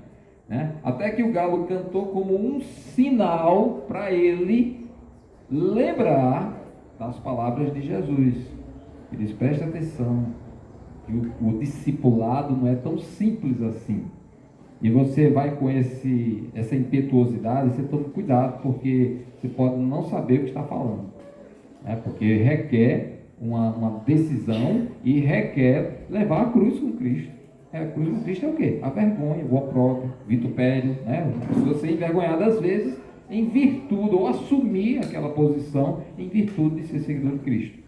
S3: Até que o galo cantou como um sinal para ele lembrar das palavras de Jesus. Ele diz: presta atenção, que o discipulado não é tão simples assim. E você vai com essa impetuosidade, você toma cuidado, porque você pode não saber o que está falando, né? Porque requer uma decisão e requer levar a cruz com Cristo. A cruz com Cristo é o quê? A vergonha, o opróbrio, o vitupério, né? Você ser envergonhado às vezes em virtude, ou assumir aquela posição em virtude de ser seguidor de Cristo.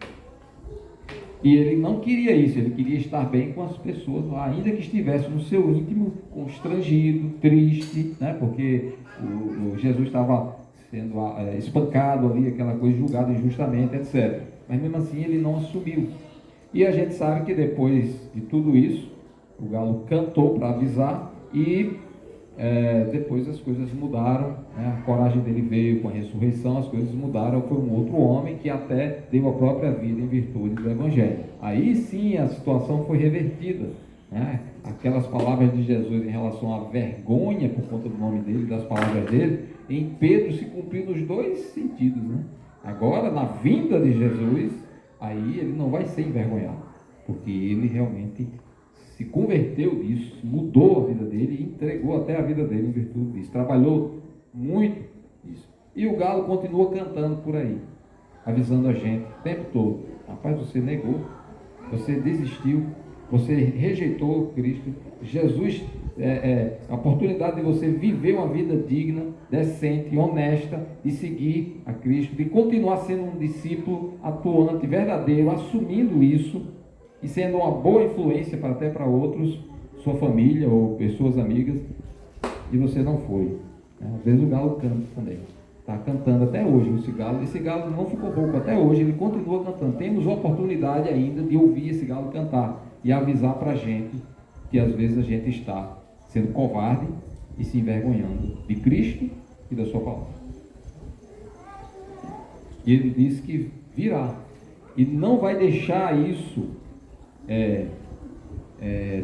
S3: E ele não queria isso, ele queria estar bem com as pessoas lá, ainda que estivesse no seu íntimo constrangido, triste, né? Porque o Jesus estava sendo espancado ali, aquela coisa, julgado injustamente, etc. Mas mesmo assim ele não assumiu. E a gente sabe que depois de tudo isso, o galo cantou para avisar e depois as coisas mudaram, né? A coragem dele veio com a ressurreição, as coisas mudaram. Foi um outro homem que até deu a própria vida em virtude do Evangelho. Aí sim a situação foi revertida, né? Aquelas palavras de Jesus em relação à vergonha por conta do nome dele, das palavras dele, em Pedro se cumpriu nos dois sentidos, né? Agora, na vinda de Jesus, aí ele não vai ser envergonhado, porque ele realmente se converteu disso, mudou a vida dele e entregou até a vida dele em virtude disso. Trabalhou muito isso. E o galo continua cantando por aí, avisando a gente o tempo todo: rapaz, você negou, você desistiu, você rejeitou Cristo. Jesus, a oportunidade de você viver uma vida digna, decente, honesta, de seguir a Cristo, de continuar sendo um discípulo atuante, verdadeiro, assumindo isso e sendo uma boa influência até para outros, sua família ou pessoas amigas, e você não foi. Às vezes o galo canta também. Está cantando até hoje esse galo não ficou rouco, até hoje ele continua cantando. Temos a oportunidade ainda de ouvir esse galo cantar e avisar para a gente que às vezes a gente está sendo covarde e se envergonhando de Cristo e da sua palavra. E ele diz que virá e não vai deixar isso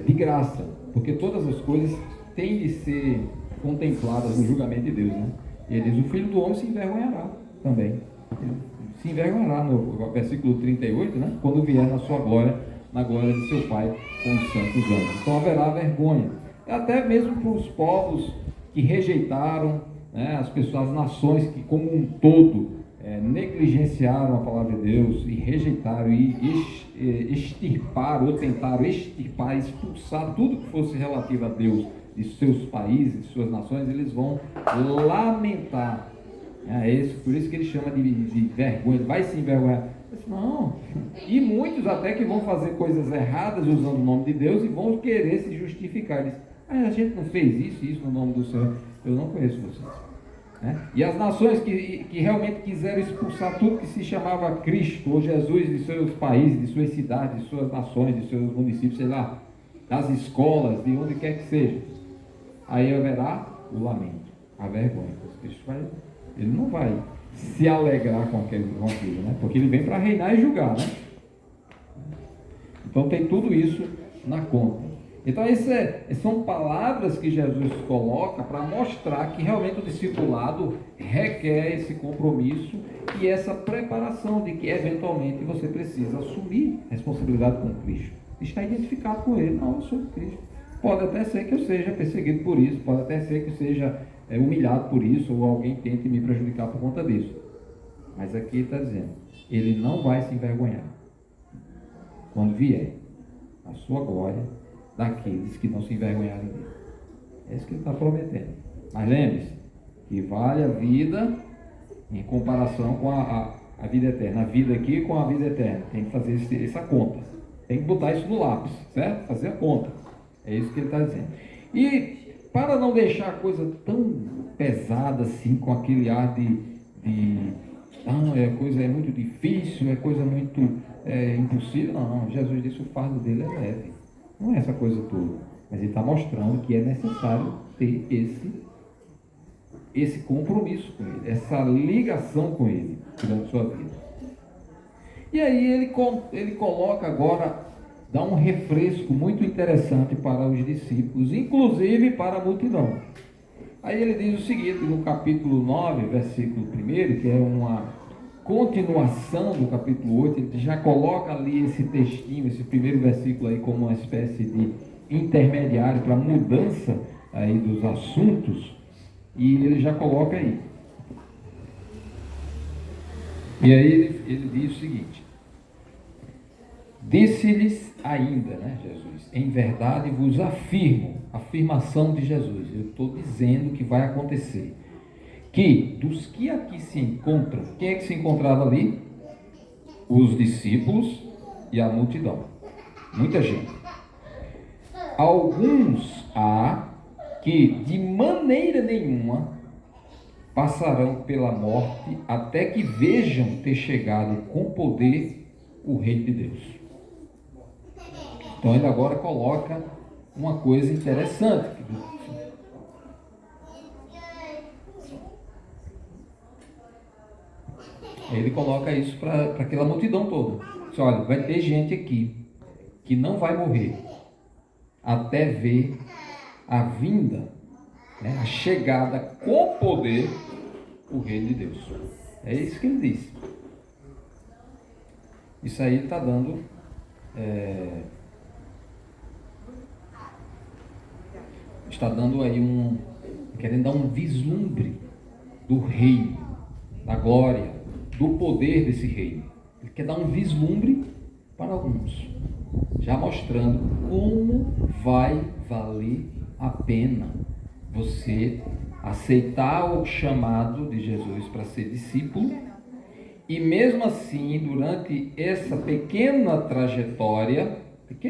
S3: de graça, porque todas as coisas têm de ser contempladas no julgamento de Deus, né? E ele diz: o Filho do Homem se envergonhará também. Ele se envergonhará no versículo 38, né? Quando vier na sua glória, na glória de seu Pai com os santos anjos. Então haverá vergonha, até mesmo para os povos que rejeitaram, né? As pessoas, as nações que como um todo negligenciaram a palavra de Deus e rejeitaram e extirparam ou tentaram extirpar, expulsar tudo que fosse relativo a Deus de seus países, de suas nações. Eles vão lamentar. Por isso que ele chama de vergonha. Ele vai se envergonhar. Não. E muitos até que vão fazer coisas erradas usando o nome de Deus e vão querer se justificar. Eles: a gente não fez isso no nome do Senhor. Eu não conheço vocês. E as nações que realmente quiseram expulsar tudo que se chamava Cristo ou Jesus de seus países, de suas cidades, de suas nações, de seus municípios, sei lá, das escolas, de onde quer que seja, aí haverá o lamento, a vergonha. Ele não vai se alegrar com aquilo, né? Porque ele vem para reinar e julgar, né? Então tem tudo isso na conta. Então são palavras que Jesus coloca para mostrar que realmente o discipulado requer esse compromisso e essa preparação de que eventualmente você precisa assumir responsabilidade com Cristo. Está identificado com Ele. Não, eu sou de Cristo. Pode até ser que eu seja perseguido por isso, pode até ser que eu seja humilhado por isso, ou alguém tente me prejudicar por conta disso. Mas aqui ele está dizendo, ele não vai se envergonhar quando vier a sua glória daqueles que não se envergonharem dele. É isso que ele está prometendo. Mas lembre-se, que vale a vida em comparação com a vida eterna. A vida aqui com a vida eterna. Tem que fazer essa conta. Tem que botar isso no lápis, certo? Fazer a conta. É isso que ele está dizendo. E para não deixar a coisa tão pesada assim, com aquele ar a coisa é muito difícil, é coisa muito impossível. Não, Jesus disse, o fardo dele é leve. Não é essa coisa toda. Mas ele está mostrando que é necessário ter esse compromisso com ele, essa ligação com ele durante a sua vida. E aí ele coloca agora, dá um refresco muito interessante para os discípulos, inclusive para a multidão. Aí ele diz o seguinte, no capítulo 9, versículo 1, que é uma continuação do capítulo 8, ele já coloca ali esse textinho, esse primeiro versículo aí como uma espécie de intermediário para mudança aí dos assuntos, e ele já coloca aí. E aí ele diz o seguinte, disse-lhes ainda, Jesus, em verdade vos afirmo, afirmação de Jesus, eu estou dizendo que vai acontecer, que dos que aqui se encontram, quem é que se encontrava ali? Os discípulos e a multidão, muita gente. Alguns há que de maneira nenhuma passarão pela morte até que vejam ter chegado com poder o reino de Deus. Então ele agora coloca uma coisa interessante. Ele coloca isso para aquela multidão toda. Diz, olha, vai ter gente aqui que não vai morrer até ver a vinda, a chegada com poder o reino de Deus. É isso que ele diz. Isso aí ele está dando aí querendo dar um vislumbre do reino, da glória, do poder desse reino. Ele quer dar um vislumbre para alguns, já mostrando como vai valer a pena você aceitar o chamado de Jesus para ser discípulo, e mesmo assim, durante essa pequena trajetória que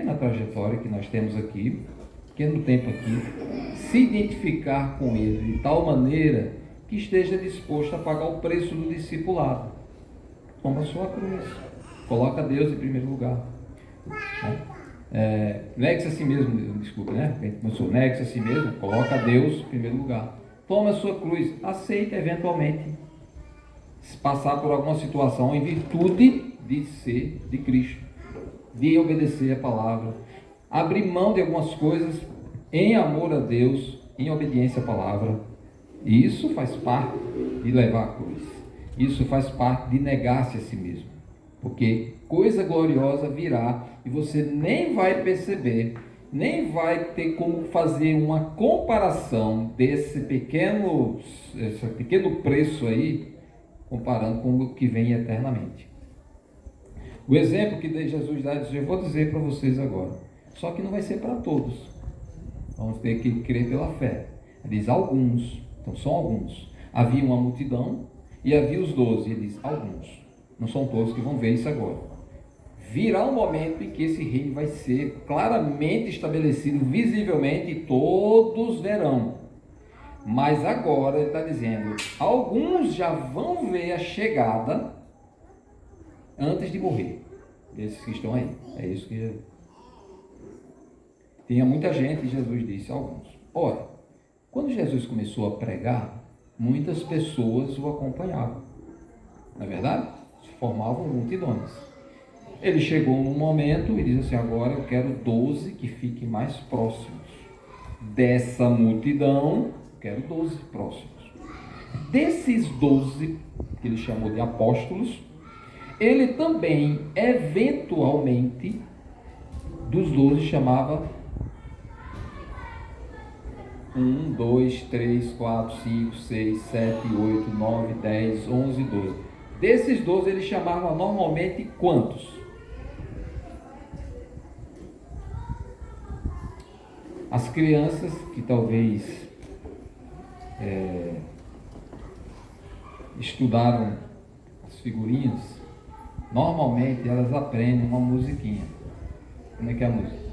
S3: nós temos aqui, pequeno tempo aqui, se identificar com ele de tal maneira que esteja disposto a pagar o preço do discipulado. Toma a sua cruz, coloca Deus em primeiro lugar. Negue-se a si mesmo, desculpa, negue-se a si mesmo, coloca Deus em primeiro lugar. Toma a sua cruz, aceita eventualmente passar por alguma situação em virtude de ser de Cristo, de obedecer a palavra, abrir mão de algumas coisas em amor a Deus, em obediência à palavra. E isso faz parte de levar a cruz. Isso faz parte de negar-se a si mesmo. Porque coisa gloriosa virá e você nem vai perceber, nem vai ter como fazer uma comparação desse pequeno preço aí, comparando com o que vem eternamente. O exemplo que Jesus dá, eu vou dizer para vocês agora, só que não vai ser para todos. Vamos ter que crer pela fé. Ele diz alguns, então são alguns. Havia uma multidão e havia os 12, ele diz alguns. Não são todos que vão ver isso agora. Virá um momento em que esse reino vai ser claramente estabelecido, visivelmente, e todos verão. Mas agora ele está dizendo, alguns já vão ver a chegada antes de morrer. Esses que estão aí. É isso que... Tinha muita gente, Jesus disse, alguns. Ora, quando Jesus começou a pregar, muitas pessoas o acompanhavam. Não é verdade? Se formavam multidões. Ele chegou num momento e disse assim, agora eu quero 12 que fiquem mais próximos. Dessa multidão, quero 12 próximos. Desses 12, que ele chamou de apóstolos, ele também, eventualmente, dos 12 chamava 1, 2, 3, 4, 5, 6, 7, 8, 9, 10, 11, 12. Desses 12 ele chamava normalmente quantos? As crianças que talvez estudaram as figurinhas, normalmente elas aprendem uma musiquinha. Como é que é a música?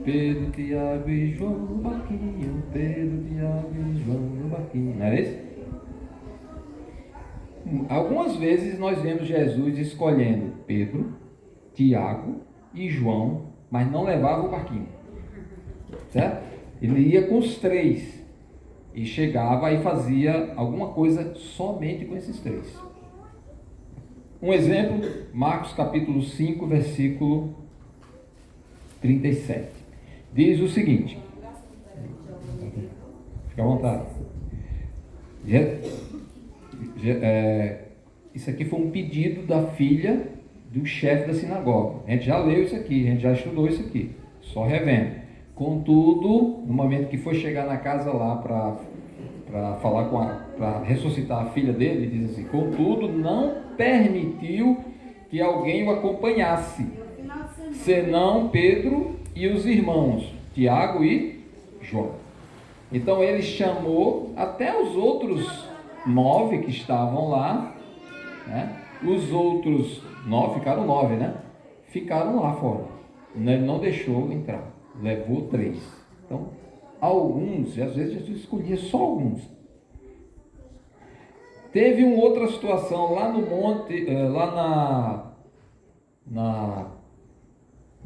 S3: Pedro, Tiago e João no barquinho, Pedro, Tiago e João no barquinho. Não era isso? Algumas vezes nós vemos Jesus escolhendo Pedro, Tiago e João, mas não levava o barquinho. Certo? Ele ia com os três e chegava e fazia alguma coisa somente com esses três. Um exemplo, Marcos capítulo 5, versículo 37. Diz o seguinte, fica à vontade. Isso aqui foi um pedido da filha do chefe da sinagoga. A gente já leu isso aqui, a gente já estudou isso aqui, só revendo. Contudo, no momento que foi chegar na casa lá para falar para ressuscitar a filha dele, diz assim: contudo, não permitiu que alguém o acompanhasse, senão Pedro e os irmãos, Tiago e João. Então ele chamou até os outros 9 que estavam lá, né? Os outros 9, ficaram 9, né? Ficaram lá fora. Ele não deixou entrar, levou 3. Então, alguns, e às vezes Jesus escolhia só alguns. Teve uma outra situação lá no monte, lá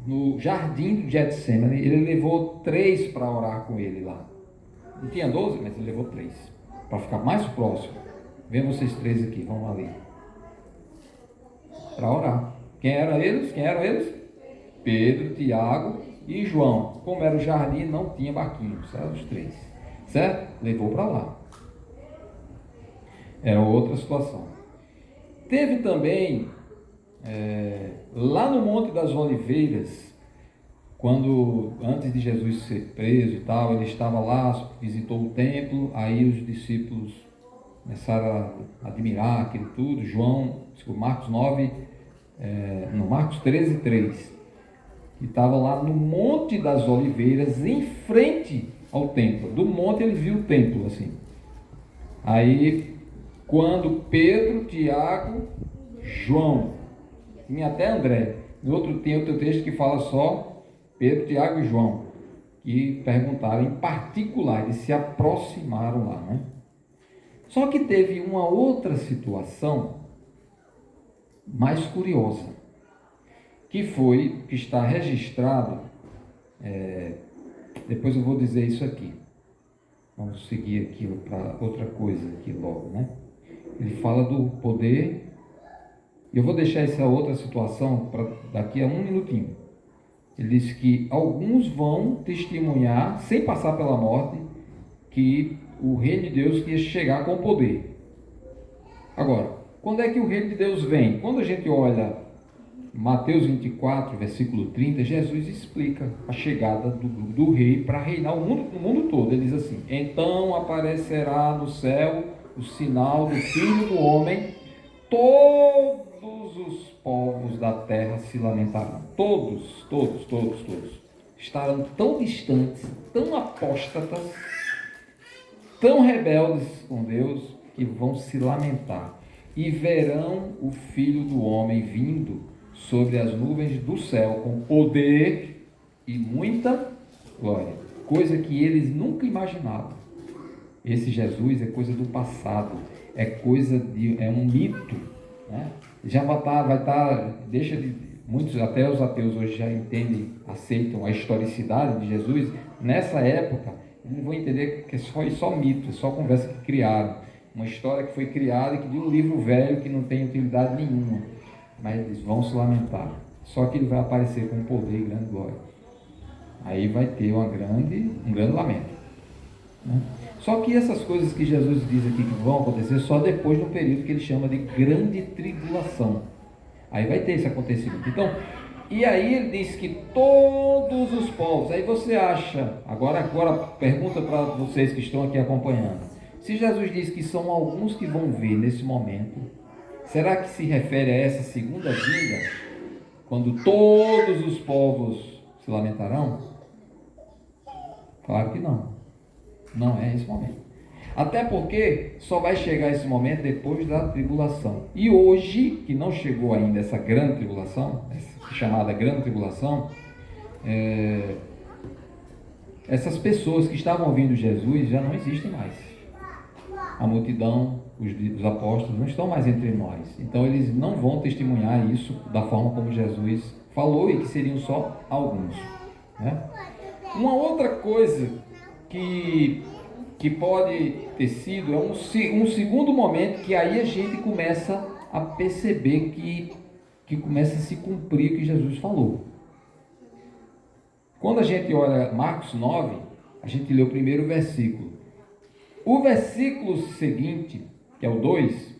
S3: no jardim do Getsemane. Ele levou 3 para orar com ele lá. Não tinha 12, mas ele levou 3 para ficar mais próximo. Vem vocês 3 aqui, vamos ali para orar. Quem eram eles? Pedro, Tiago e João. Como era o jardim, não tinha barquinho, eram os 3, certo? Levou para lá. Era outra situação. Teve também lá no Monte das Oliveiras, quando antes de Jesus ser preso e tal, ele estava lá, visitou o templo, aí os discípulos começaram a admirar aquilo tudo. Marcos 13, 3. E estava lá no Monte das Oliveiras, em frente ao templo. Do monte ele viu o templo assim. Aí, quando Pedro, Tiago, João, tinha até André, tem outro texto que fala só Pedro, Tiago e João, que perguntaram em particular, eles se aproximaram lá, né? Só que teve uma outra situação mais curiosa, que está registrado, depois eu vou dizer isso aqui, vamos seguir aqui para outra coisa aqui logo, né? Ele fala do poder, e eu vou deixar essa outra situação para daqui a um minutinho. Ele diz que alguns vão testemunhar, sem passar pela morte, que o reino de Deus ia chegar com poder. Agora, quando é que o reino de Deus vem? Quando a gente olha Mateus 24, versículo 30, Jesus explica a chegada do rei para reinar no mundo todo. Ele diz assim: então aparecerá no céu o sinal do Filho do Homem, todos os povos da terra se lamentarão. Todos estarão tão distantes, tão apóstatas, tão rebeldes com Deus, que vão se lamentar e verão o Filho do Homem vindo sobre as nuvens do céu com poder e muita glória, coisa que eles nunca imaginavam. Esse Jesus é coisa do passado, é um mito, né? Já vai estar, muitos, até os ateus hoje já entendem, aceitam a historicidade de Jesus. Nessa época, eles não vão entender que é só mito, é só conversa que criaram, uma história que foi criada e que de um livro velho que não tem utilidade nenhuma, mas eles vão se lamentar. Só que ele vai aparecer com poder e grande glória. Aí vai ter um grande lamento, né? Só que essas coisas que Jesus diz aqui que vão acontecer só depois de um período que ele chama de grande tribulação. Aí vai ter esse acontecimento. Então, E aí ele diz que todos os povos, aí você acha, agora pergunta para vocês que estão aqui acompanhando, se Jesus diz que são alguns que vão ver nesse momento, será que se refere a essa segunda vinda, quando todos os povos se lamentarão? Claro que não, não é esse momento. Até porque só vai chegar esse momento depois da tribulação. E hoje, que não chegou ainda essa grande tribulação, essa chamada grande tribulação, essas pessoas que estavam ouvindo Jesus já não existem mais. A multidão, os apóstolos não estão mais entre nós. Então eles não vão testemunhar isso da forma como Jesus falou e que seriam só alguns, né? Uma outra coisa que pode ter sido um segundo momento que aí a gente começa a perceber que começa a se cumprir o que Jesus falou. Quando a gente olha Marcos 9, a gente lê o primeiro versículo. O versículo seguinte, que é o 2,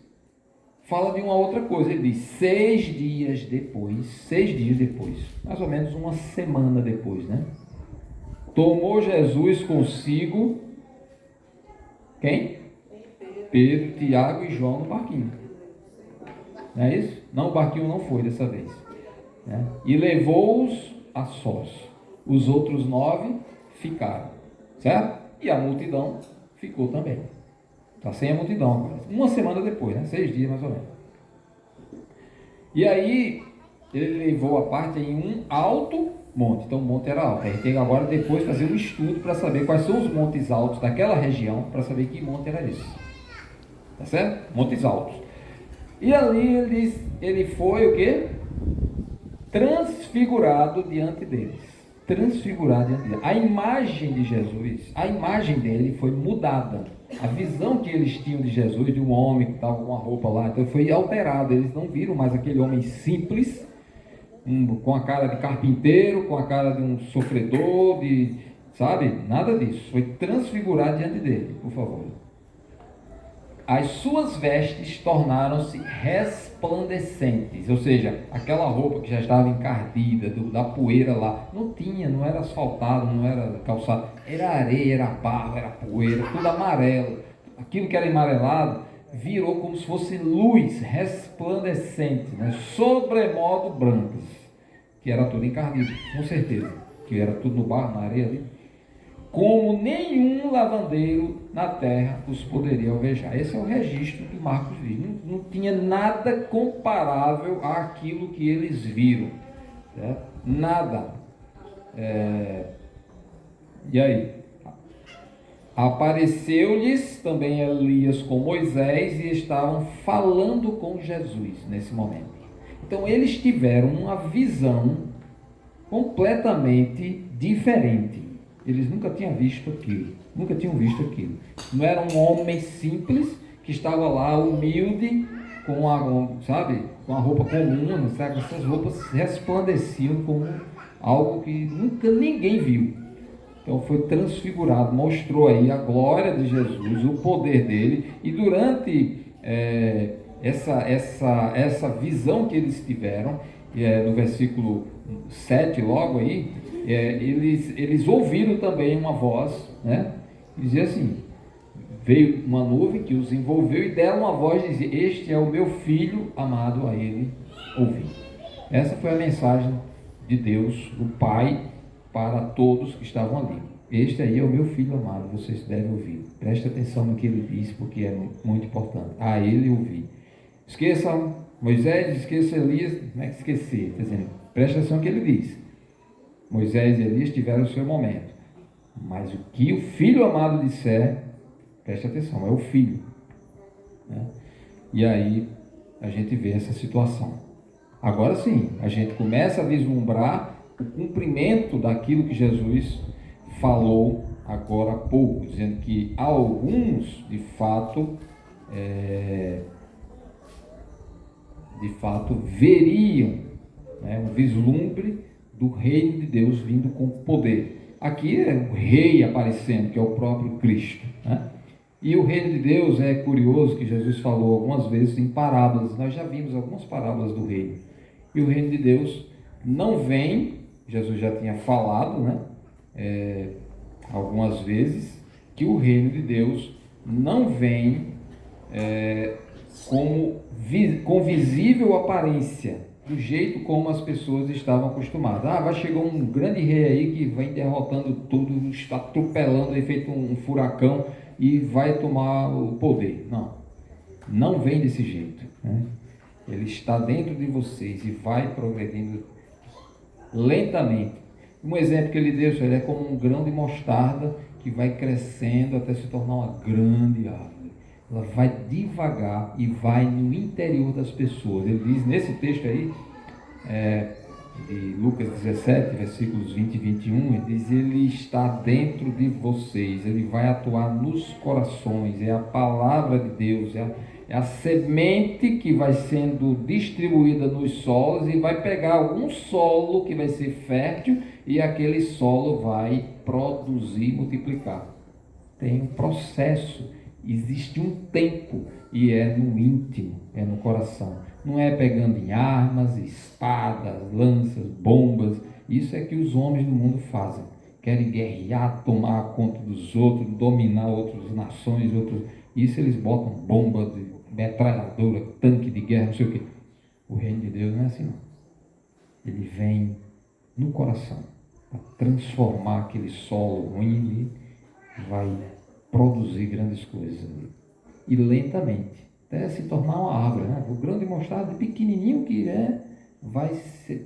S3: fala de uma outra coisa. Ele diz, 6 dias depois, mais ou menos uma semana depois, né? Tomou Jesus consigo quem? Pedro, Tiago e João no barquinho. Não é isso? Não, o barquinho não foi dessa vez, né? E levou-os a sós. Os outros 9 ficaram, certo? E a multidão ficou também. Está sem a multidão agora. Uma semana depois, né? 6 dias mais ou menos. E aí, ele levou a parte em um alto monte. Então o monte era alto. A gente tem agora depois fazer um estudo para saber quais são os montes altos daquela região, para saber que monte era esse. Tá certo? Montes altos. E ali ele diz, ele foi o quê? Transfigurado diante deles. Transfigurado diante deles. A imagem de Jesus, a imagem dele foi mudada. A visão que eles tinham de Jesus, de um homem que estava com uma roupa lá, então foi alterada. Eles não viram mais aquele homem simples, com a cara de carpinteiro, com a cara de um sofredor, sabe? Nada disso. Foi transfigurado diante dele, por favor. As suas vestes tornaram-se resplandecentes, ou seja, aquela roupa que já estava encardida, da poeira lá, não era asfaltado, não era calçado, era areia, era barro, era poeira, tudo amarelo. Aquilo que era amarelado virou como se fosse luz resplandecente, né? Sobremodo brancas, que era tudo encardido, com certeza, que era tudo no barro, na areia ali. Como nenhum lavandeiro na terra os poderia alvejar. Esse é o registro que Marcos diz. Não tinha nada comparável àquilo que eles viram, certo? Nada. E aí? Apareceu-lhes também Elias com Moisés e estavam falando com Jesus nesse momento. Então eles tiveram uma visão completamente diferente. Eles nunca tinham visto aquilo. Não era um homem simples que estava lá humilde com a roupa comum, sabe? Essas roupas resplandeciam como algo que nunca ninguém viu. Então foi transfigurado, mostrou aí a glória de Jesus, o poder dele, e durante essa visão que eles tiveram, no versículo 7, logo aí, eles ouviram também uma voz, né? Dizia assim, veio uma nuvem que os envolveu e deram uma voz e dizia, este é o meu filho amado, a ele ouvi. Essa foi a mensagem de Deus, do Pai, para todos que estavam ali. Este aí é o meu filho amado, vocês devem ouvir. Preste atenção no que ele disse, porque é muito importante. A ele ouvir. Esqueça Moisés, esqueça Elias, não é que esquecer, está dizendo, preste atenção no que ele diz. Moisés e Elias tiveram o seu momento, mas o que o filho amado disser, preste atenção, é o filho, né? E aí a gente vê essa situação. Agora sim, a gente começa a vislumbrar o cumprimento daquilo que Jesus falou agora há pouco, dizendo que alguns de fato veriam, né, um vislumbre do reino de Deus vindo com poder. Aqui é o rei aparecendo, que é o próprio Cristo, né? E o reino de Deus é curioso que Jesus falou algumas vezes em parábolas. Nós já vimos algumas parábolas do reino. E o reino de Deus não vem, Jesus já tinha falado, né, algumas vezes, que o reino de Deus não vem com visível aparência, do jeito como as pessoas estavam acostumadas. Vai chegar um grande rei aí que vem derrotando tudo, está atropelando, aí feito um furacão e vai tomar o poder. Não vem desse jeito, né? Ele está dentro de vocês e vai progredindo lentamente. Um exemplo que ele deu, ele é como um grão de mostarda que vai crescendo até se tornar uma grande árvore. Ela vai devagar e vai no interior das pessoas. Ele diz nesse texto aí, de Lucas 17, versículos 20 e 21, ele diz: ele está dentro de vocês, ele vai atuar nos corações, é a palavra de Deus, é a semente que vai sendo distribuída nos solos e vai pegar algum solo que vai ser fértil e aquele solo vai produzir, multiplicar. Tem um processo, existe um tempo e é no íntimo, é no coração. Não é pegando em armas, espadas, lanças, bombas. Isso é que os homens do mundo fazem. Querem guerrear, tomar conta dos outros, dominar outras nações, Isso eles botam bomba, de metralhadora, tanque de guerra, não sei o quê. O reino de Deus não é assim, não. Ele vem no coração para transformar aquele solo ruim e vai produzir grandes coisas ali. E lentamente, até se tornar uma árvore, né? O grão de mostarda pequenininho que vai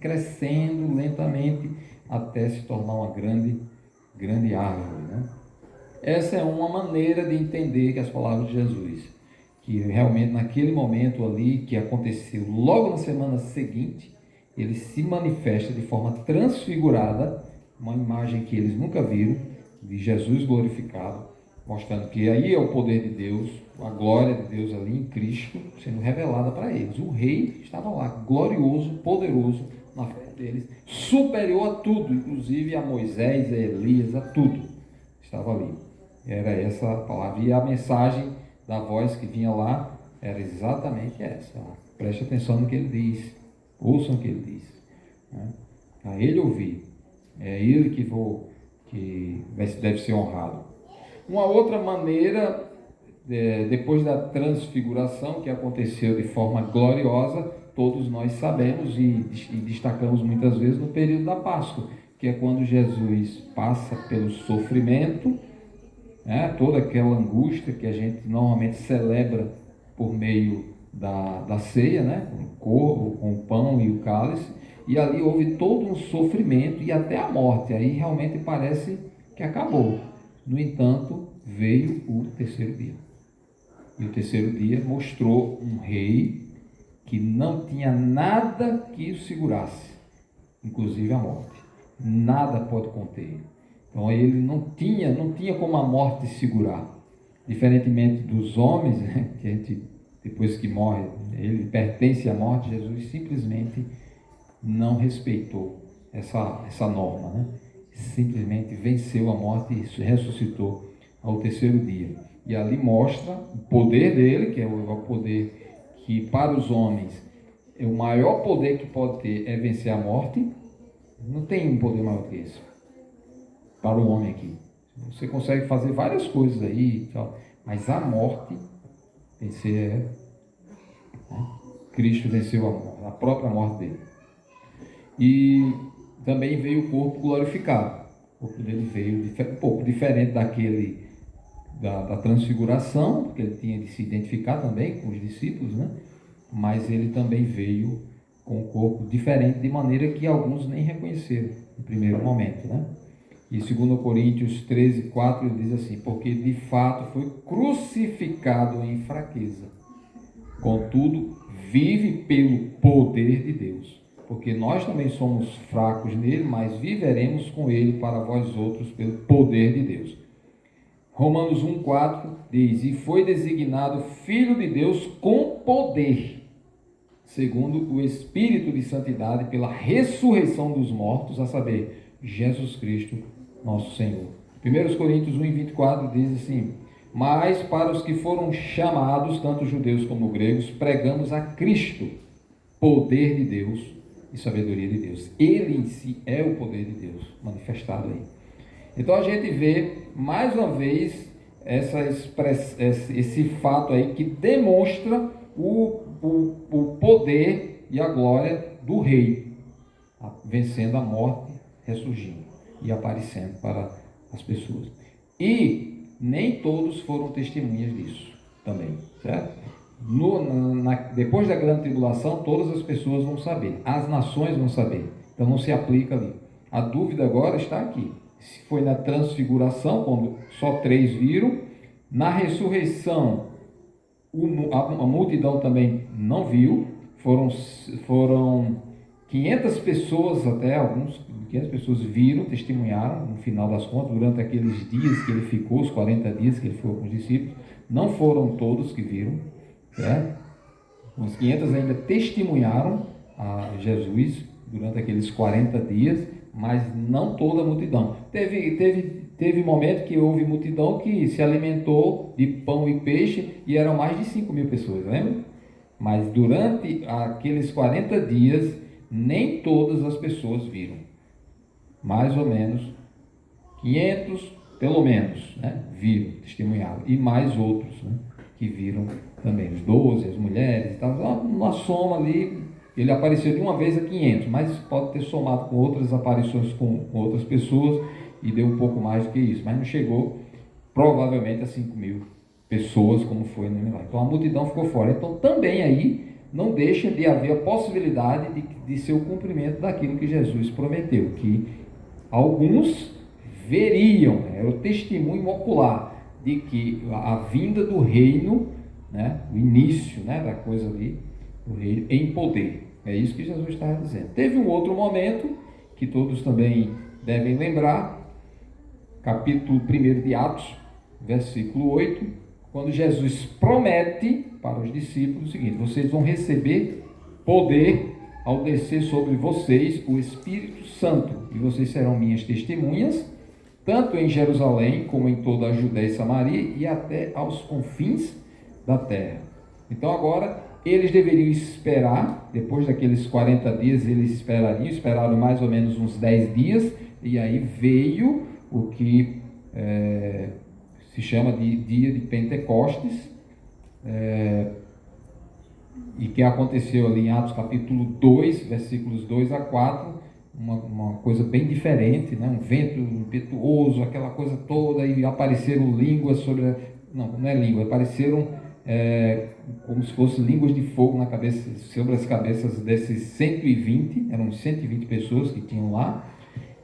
S3: crescendo lentamente até se tornar uma grande árvore, né? Essa é uma maneira de entender que as palavras de Jesus, que realmente naquele momento ali que aconteceu, logo na semana seguinte, ele se manifesta de forma transfigurada, uma imagem que eles nunca viram, de Jesus glorificado, mostrando que aí é o poder de Deus, a glória de Deus ali em Cristo, sendo revelada para eles. O rei estava lá, glorioso, poderoso, na frente deles, superior a tudo, inclusive a Moisés, a Elias, a tudo. Estava ali. Era essa a palavra. E a mensagem da voz que vinha lá era exatamente essa. Preste atenção no que ele diz. Ouçam o que ele diz. A ele ouvir. É ele que deve ser honrado. Uma outra maneira, depois da transfiguração que aconteceu de forma gloriosa, todos nós sabemos e destacamos muitas vezes no período da Páscoa, que é quando Jesus passa pelo sofrimento, toda aquela angústia que a gente normalmente celebra por meio da ceia, com o pão e o cálice, e ali houve todo um sofrimento e até a morte. Aí realmente parece que acabou. No entanto, veio o terceiro dia. E o terceiro dia mostrou um rei que não tinha nada que o segurasse, inclusive a morte. Nada pode conter. Então ele não tinha como a morte segurar. Diferentemente dos homens, que a gente, depois que morre, ele pertence à morte, Jesus simplesmente não respeitou essa norma, simplesmente venceu a morte e ressuscitou ao terceiro dia. E ali mostra o poder dele, que é o poder que para os homens é o maior poder que pode ter, é vencer a morte. Não tem um poder maior que esse para o homem aqui. Você consegue fazer várias coisas aí, mas a morte vencer Cristo venceu a própria morte dele. E também veio o corpo glorificado. O corpo dele veio um pouco diferente daquele da transfiguração, porque ele tinha de se identificar também com os discípulos, mas ele também veio com um corpo diferente, de maneira que alguns nem reconheceram no primeiro momento, E 2 Coríntios 13, 4, ele diz assim: porque de fato foi crucificado em fraqueza, contudo vive pelo poder de Deus. Porque nós também somos fracos nele, mas viveremos com ele para vós outros pelo poder de Deus. Romanos 1,4 diz: e foi designado Filho de Deus com poder, segundo o Espírito de Santidade, pela ressurreição dos mortos, a saber, Jesus Cristo, nosso Senhor. 1 Coríntios 1,24 diz assim: mas para os que foram chamados, tanto judeus como gregos, pregamos a Cristo, poder de Deus e sabedoria de Deus. Ele em si é o poder de Deus manifestado aí. Então a gente vê mais uma vez esse fato aí que demonstra o poder e a glória do rei, vencendo a morte, ressurgindo e aparecendo para as pessoas. E nem todos foram testemunhas disso também, certo? Depois da grande tribulação, todas as pessoas vão saber, as nações vão saber, então não se aplica ali. A dúvida agora está aqui, se foi na transfiguração, quando só 3 viram, na ressurreição, a multidão também não viu, foram 500 pessoas, até alguns 500 pessoas viram, testemunharam, no final das contas, durante aqueles dias que ele ficou, os 40 dias que ele ficou com os discípulos, não foram todos que viram, certo? Os 500 ainda testemunharam a Jesus durante aqueles 40 dias, mas não toda a multidão. Teve momento que houve multidão que se alimentou de pão e peixe e eram mais de 5.000 pessoas, lembra? Mas durante aqueles 40 dias, nem todas as pessoas viram. Mais ou menos 500, pelo menos, né, viram, testemunharam. E mais outros, né, que viram também, os 12, as mulheres, uma soma ali. Ele apareceu de uma vez a 500, mas pode ter somado com outras aparições com outras pessoas e deu um pouco mais do que isso, mas não chegou provavelmente a 5.000 pessoas como foi no milagre. Então a multidão ficou fora. Então também aí não deixa de haver a possibilidade de ser o cumprimento daquilo que Jesus prometeu, que alguns veriam, era o testemunho ocular de que a vinda do reino, né, o início, né, da coisa ali, o reino em poder. É isso que Jesus estava dizendo. Teve um outro momento que todos também devem lembrar, capítulo 1 de Atos, versículo 8, quando Jesus promete para os discípulos o seguinte: vocês vão receber poder ao descer sobre vocês o Espírito Santo, e vocês serão minhas testemunhas, tanto em Jerusalém como em toda a Judéia e Samaria e até aos confins da terra. Então agora eles deveriam esperar, depois daqueles 40 dias eles esperaram mais ou menos uns 10 dias, e aí veio o que se chama de dia de Pentecostes, e que aconteceu ali em Atos capítulo 2, versículos 2 a 4, uma coisa bem diferente, né? Um vento impetuoso, aquela coisa toda, e apareceram línguas sobre... Não é língua, apareceram como se fossem línguas de fogo na cabeça, sobre as cabeças desses 120, eram 120 pessoas que tinham lá.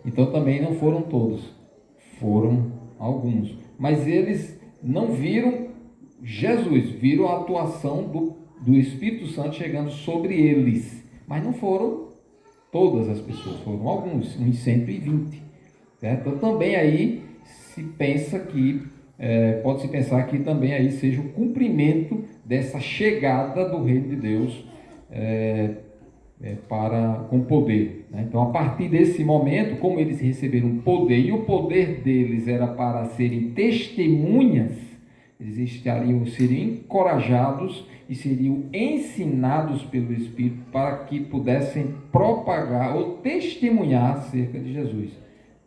S3: Então também não foram todos, foram alguns. Mas eles não viram Jesus, viram a atuação do Espírito Santo chegando sobre eles, mas não foram todas as pessoas, foram alguns, uns 120. Certo? Então também aí se pensa que, pode-se pensar que também aí seja o cumprimento dessa chegada do reino de Deus com poder, né? Então, a partir desse momento, como eles receberam poder, e o poder deles era para serem testemunhas, eles seriam encorajados e seriam ensinados pelo Espírito para que pudessem propagar ou testemunhar acerca de Jesus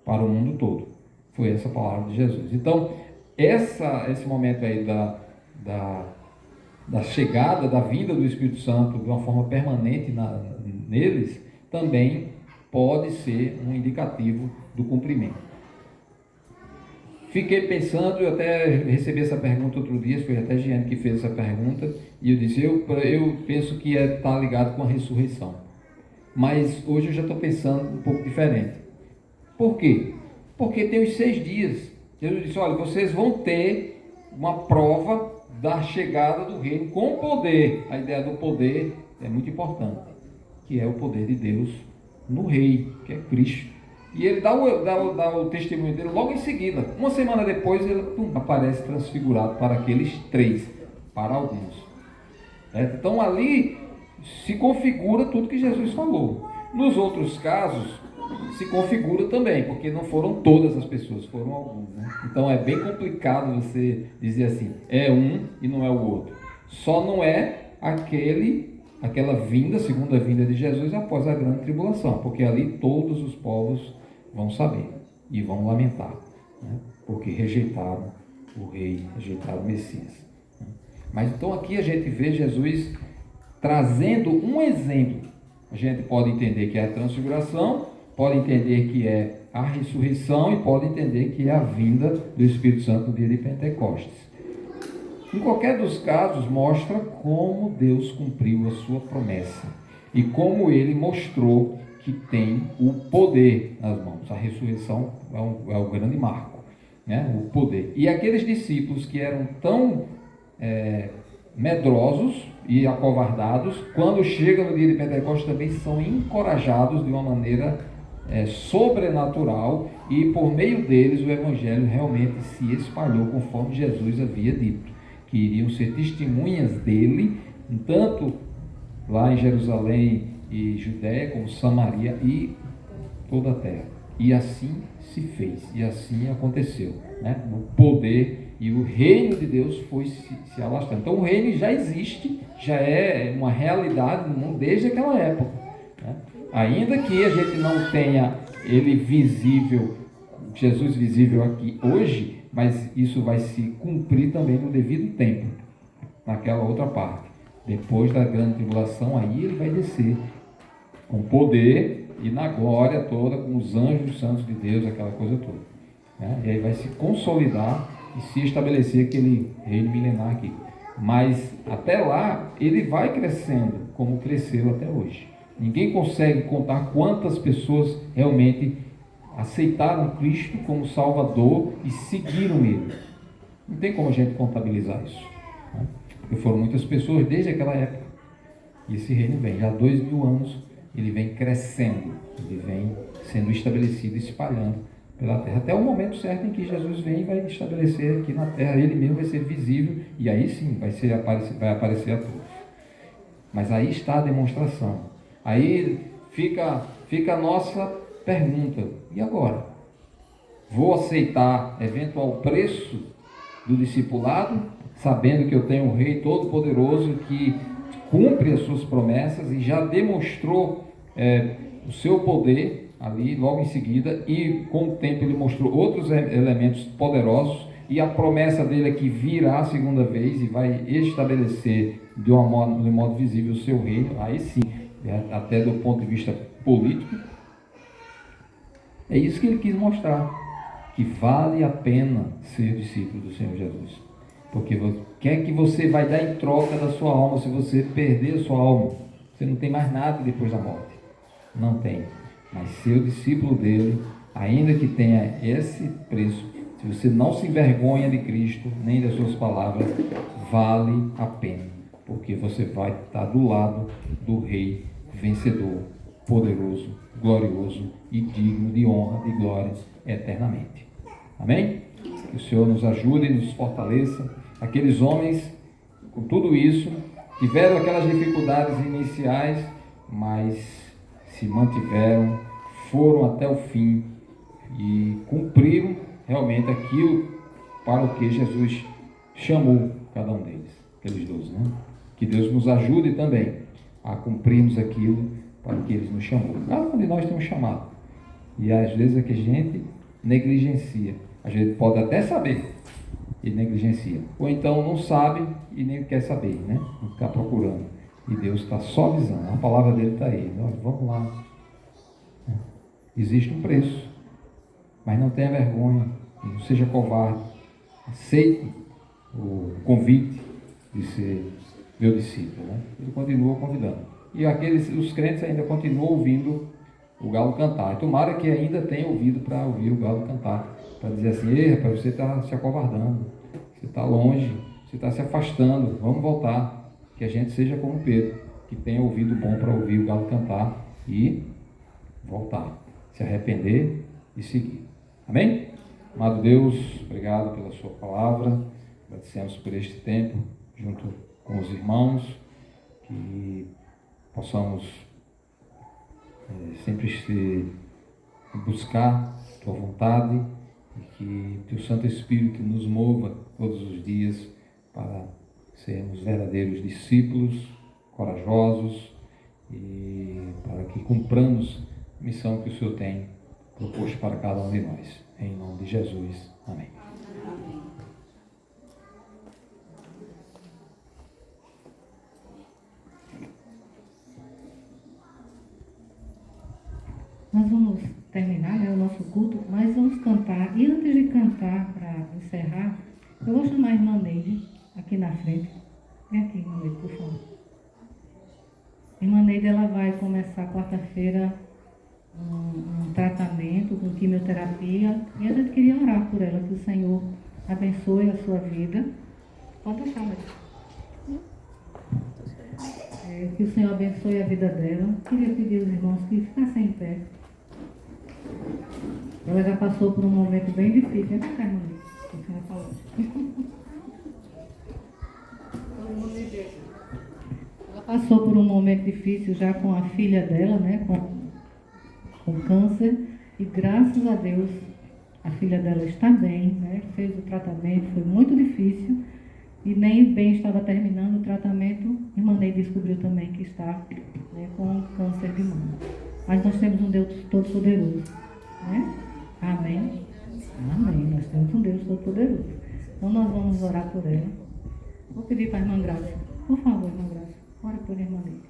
S3: para o mundo todo. Foi essa a palavra de Jesus. Então, esse momento aí da chegada, da vinda do Espírito Santo de uma forma permanente neles, também pode ser um indicativo do cumprimento. Fiquei pensando, eu até recebi essa pergunta outro dia, foi até a Giane que fez essa pergunta, e eu disse, eu penso que está ligado com a ressurreição. Mas hoje eu já estou pensando um pouco diferente. Por quê? Porque tem os 6 dias. Jesus disse, olha, vocês vão ter uma prova da chegada do reino com poder. A ideia do poder é muito importante, que é o poder de Deus no rei, que é Cristo. E ele dá o testemunho dele logo em seguida. Uma semana depois ele aparece transfigurado para aqueles 3, para alguns. Então ali se configura tudo que Jesus falou. Nos outros casos se configura também, porque não foram todas as pessoas, foram alguns, né? Então é bem complicado você dizer assim, é um e não é o outro. Só não é aquele aquela vinda, segunda vinda de Jesus após a grande tribulação, porque ali todos os povos vão saber e vão lamentar, né? Porque rejeitaram o rei, rejeitaram o Messias. Mas então aqui a gente vê Jesus trazendo um exemplo. A gente pode entender que é a transfiguração, pode entender que é a ressurreição e pode entender que é a vinda do Espírito Santo no dia de Pentecostes. Em qualquer dos casos, mostra como Deus cumpriu a sua promessa e como ele mostrou que tem o poder nas mãos. A ressurreição é o grande marco, né? O poder. E aqueles discípulos que eram tão medrosos e acovardados, quando chegam no dia de Pentecostes também são encorajados de uma maneira sobrenatural, e por meio deles o Evangelho realmente se espalhou conforme Jesus havia dito, que iriam ser testemunhas dele, tanto lá em Jerusalém e Judéia, como Samaria e toda a terra. E assim se fez, e assim aconteceu, né? O poder e o reino de Deus foi se alastrando. Então o reino já existe, já é uma realidade no mundo desde aquela época, né? Ainda que a gente não tenha ele visível, Jesus visível aqui hoje, mas isso vai se cumprir também no devido tempo, naquela outra parte. Depois da grande tribulação, aí ele vai descer com poder e na glória toda, com os anjos santos de Deus, aquela coisa toda, né? E aí vai se consolidar e se estabelecer aquele reino milenar aqui. Mas até lá, ele vai crescendo, como cresceu até hoje. Ninguém consegue contar quantas pessoas realmente aceitaram Cristo como Salvador e seguiram Ele. Não tem como a gente contabilizar isso, né? Porque foram muitas pessoas desde aquela época. E esse reino vem, já há 2000 anos, ele vem crescendo, ele vem sendo estabelecido, espalhando pela terra, até o momento certo em que Jesus vem e vai estabelecer aqui na terra, ele mesmo vai ser visível, e aí sim vai aparecer a todos. Mas aí está a demonstração. Aí fica a nossa pergunta: e agora? Vou aceitar eventual preço do discipulado, sabendo que eu tenho um Rei Todo-Poderoso que cumpre as suas promessas e já demonstrou o seu poder ali logo em seguida, e com o tempo ele mostrou outros elementos poderosos, e a promessa dele é que virá a segunda vez e vai estabelecer de modo visível o seu reino. Aí sim, até do ponto de vista político, é isso que ele quis mostrar, que vale a pena ser discípulo do Senhor Jesus, porque o que é que você vai dar em troca da sua alma se você perder a sua alma? Você não tem mais nada depois da morte, não tem. Mas ser o discípulo dele, ainda que tenha esse preço, se você não se envergonha de Cristo, nem das suas palavras, vale a pena, porque você vai estar do lado do Rei vencedor, poderoso, glorioso e digno de honra e glória eternamente. Amém? Que o Senhor nos ajude e nos fortaleça. Aqueles homens, com tudo isso, tiveram aquelas dificuldades iniciais, mas se mantiveram, foram até o fim e cumpriram realmente aquilo para o que Jesus chamou cada um deles, aqueles 12, né? Que Deus nos ajude também a cumprirmos aquilo para o que Ele nos chamou. Cada um de nós tem um chamado, e às vezes é que a gente negligencia. A gente pode até saber e negligencia, ou então não sabe e nem quer saber, né? Não está procurando. E Deus está só avisando, a palavra dele está aí. Olha, vamos lá. Existe um preço, mas não tenha vergonha, não seja covarde, aceite o convite de ser meu discípulo, né? Ele continua convidando. E os crentes ainda continuam ouvindo o galo cantar. Tomara que ainda tenha ouvido para ouvir o galo cantar, para dizer assim: ei, rapaz, você está se acovardando, você está longe, você está se afastando, vamos voltar. Que a gente seja como Pedro, que tenha ouvido bom para ouvir o galo cantar e voltar, se arrepender e seguir. Amém? Amado Deus, obrigado pela sua palavra, agradecemos por este tempo junto com os irmãos, que possamos sempre buscar tua vontade, e que teu Santo Espírito nos mova todos os dias para sermos verdadeiros discípulos corajosos e para que cumpramos a missão que o Senhor tem proposto para cada um de nós. Em nome de Jesus. Amém.
S2: Nós vamos terminar, né, o nosso culto, mas vamos cantar. E antes de cantar, para encerrar, eu vou chamar a irmã Neide aqui na frente. Vem aqui, irmã Neide, por favor. Irmã Neide, ela vai começar quarta-feira um tratamento com quimioterapia. E a gente queria orar por ela, que o Senhor abençoe a sua vida. Pode deixar, Neide. Que o Senhor abençoe a vida dela. Queria pedir aos irmãos que ficassem em pé. Ela já passou por um momento bem difícil. Vem cá, irmã. Você vai falar. Ela passou por um momento difícil já com a filha dela, né? Com câncer. E graças a Deus a filha dela está bem, né? Fez o tratamento, foi muito difícil. E nem bem estava terminando o tratamento, irmã Neide descobriu também que está, né, com câncer de mama. Mas nós temos um Deus todo-poderoso, né? Amém? Amém. Nós temos um Deus todo-poderoso. Então nós vamos orar por ela. Vou pedir para a irmã Graça. Por favor, irmã Graça. Ora por irmã Neide.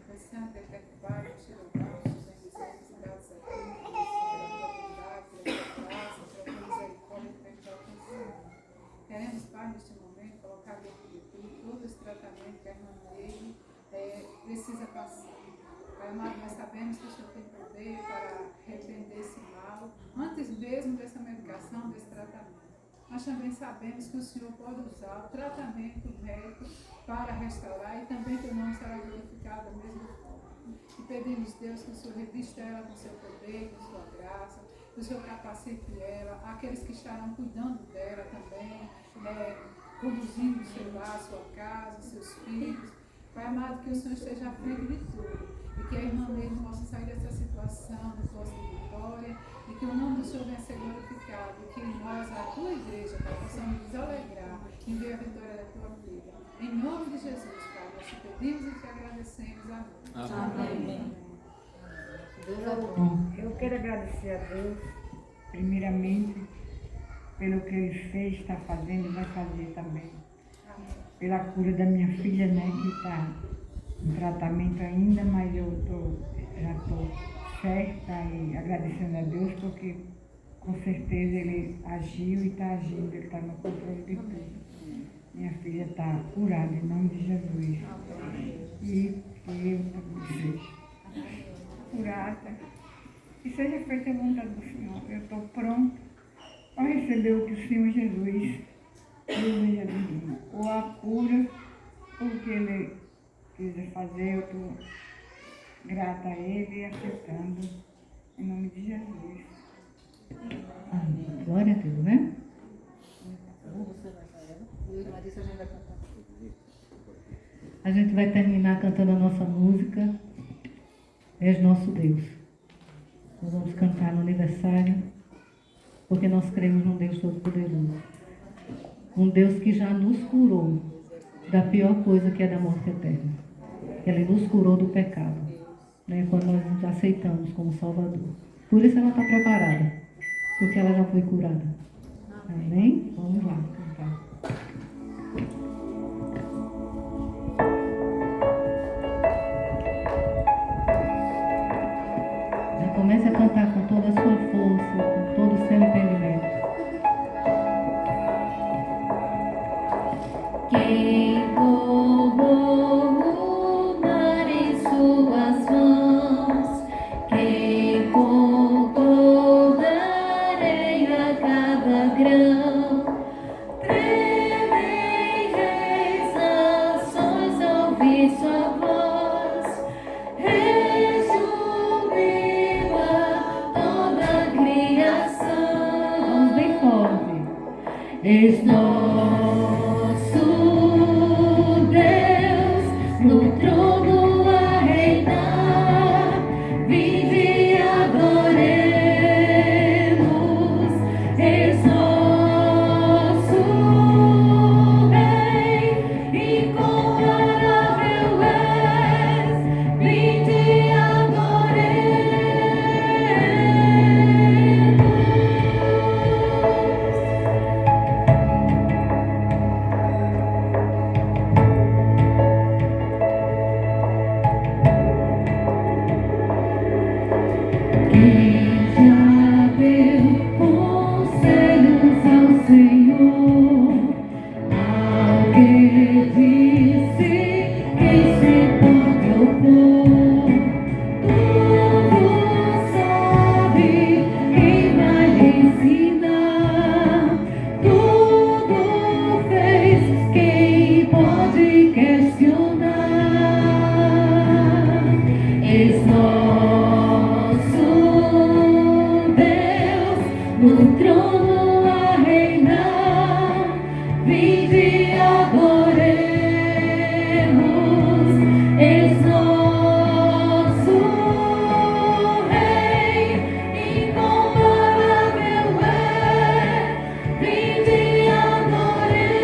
S5: Queremos, Pai, neste momento, colocar diante de Ti todo esse tratamento que a irmã Neide precisa passar. Pai amado, nós sabemos que o Senhor tem poder para repreender esse mal, antes mesmo dessa medicação, desse tratamento. Nós também sabemos que o Senhor pode usar o tratamento médico para restaurar e também que o nome será glorificado da mesma forma. E pedimos, Deus, que o Senhor revista ela com seu poder, com sua graça, que o Senhor capacite ela, aqueles que estarão cuidando dela também, conduzindo o seu lar, sua casa, seus filhos. Pai amado, que o Senhor esteja à frente de tudo e que a irmã mesmo possa sair dessa situação de força de vitória e que o nome do Senhor venha ser glorificado e que nós, a tua igreja, Pai, possamos nos alegrar em ver a vitória da tua vida. Em nome de Jesus, Pai, nós te pedimos e te agradecemos. Amém.
S6: Eu quero agradecer a Deus, primeiramente, pelo que Ele fez, está fazendo e vai fazer também. Pela cura da minha filha, né, que está em tratamento ainda, mas eu já estou certa e agradecendo a Deus, porque com certeza Ele agiu e está agindo, Ele está no controle de tudo. Minha filha está curada em nome de Jesus. E eu também seja curada. E seja feita a vontade do Senhor. Eu estou pronta para receber o que o Senhor Jesus deseja de mim. Ou a cura, ou o que Ele quiser fazer, eu estou grata a Ele e aceitando. Em nome de Jesus.
S2: Amém. Glória a Deus, né? A gente vai terminar cantando a nossa música. És nosso Deus. Nós vamos cantar no aniversário, porque nós cremos num Deus todo-poderoso. Um Deus que já nos curou da pior coisa, que é da morte eterna. Ele nos curou do pecado, né, quando nós nos aceitamos como Salvador. Por isso ela está preparada, porque ela já foi curada. Amém? Vamos lá cantar. Comece a cantar com toda a sua força, com todo o seu entendimento.
S4: Quem colocou o mar em suas mãos, quem contou da areia cada grão, tremem reis, nações ao ouvir sua voz. És nosso Deus, no trono a reinar, vinde e adoremos. És nosso Rei, incomparável no trono a reinar, vinde e adoremos, és nosso Rei, incomparável é, vinde e adoremos.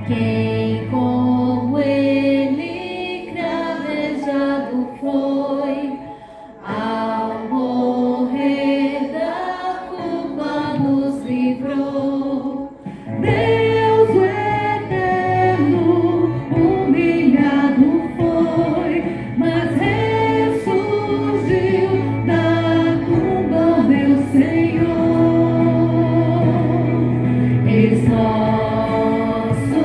S4: Quem como ele cravejado foi, ao morrer da culpa nos livrou. Deus o eterno humilhado foi, mas ressurgiu da tumba, meu Senhor. Eis nosso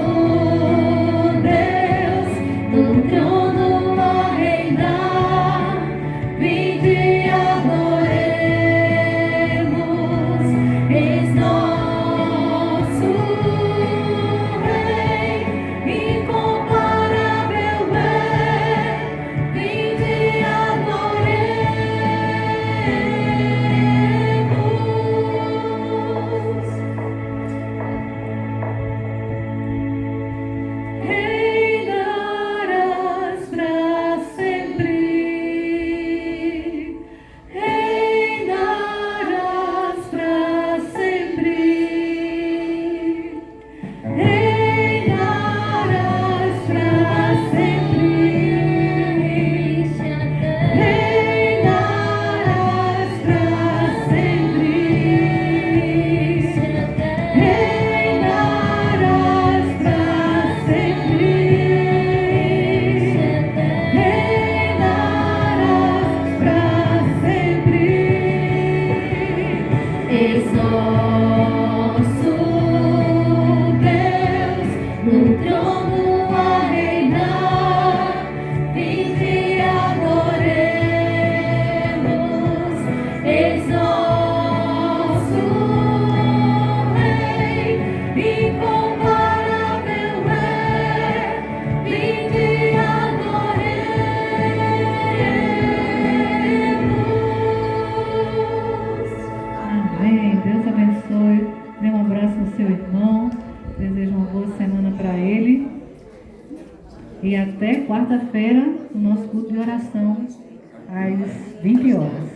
S4: Deus, no trono a reinar, vinde e adoremos, eis nosso Rei, incomparável é, vinde e adoremos. Reinarás pra sempre, reinarás pra sempre, reinarás pra sempre, reinarás pra sempre, reinarás pra sempre, reinarás pra sempre. Eis nosso Deus, no trono a reinar, vinde e adoremos, eis nosso Rei, incomparável é, vinde e adoremos.
S2: Amém. Deus abençoe. Dê um abraço no seu irmão. Desejo uma boa semana para ele. E até quarta-feira, o nosso culto de oração, às 20 horas.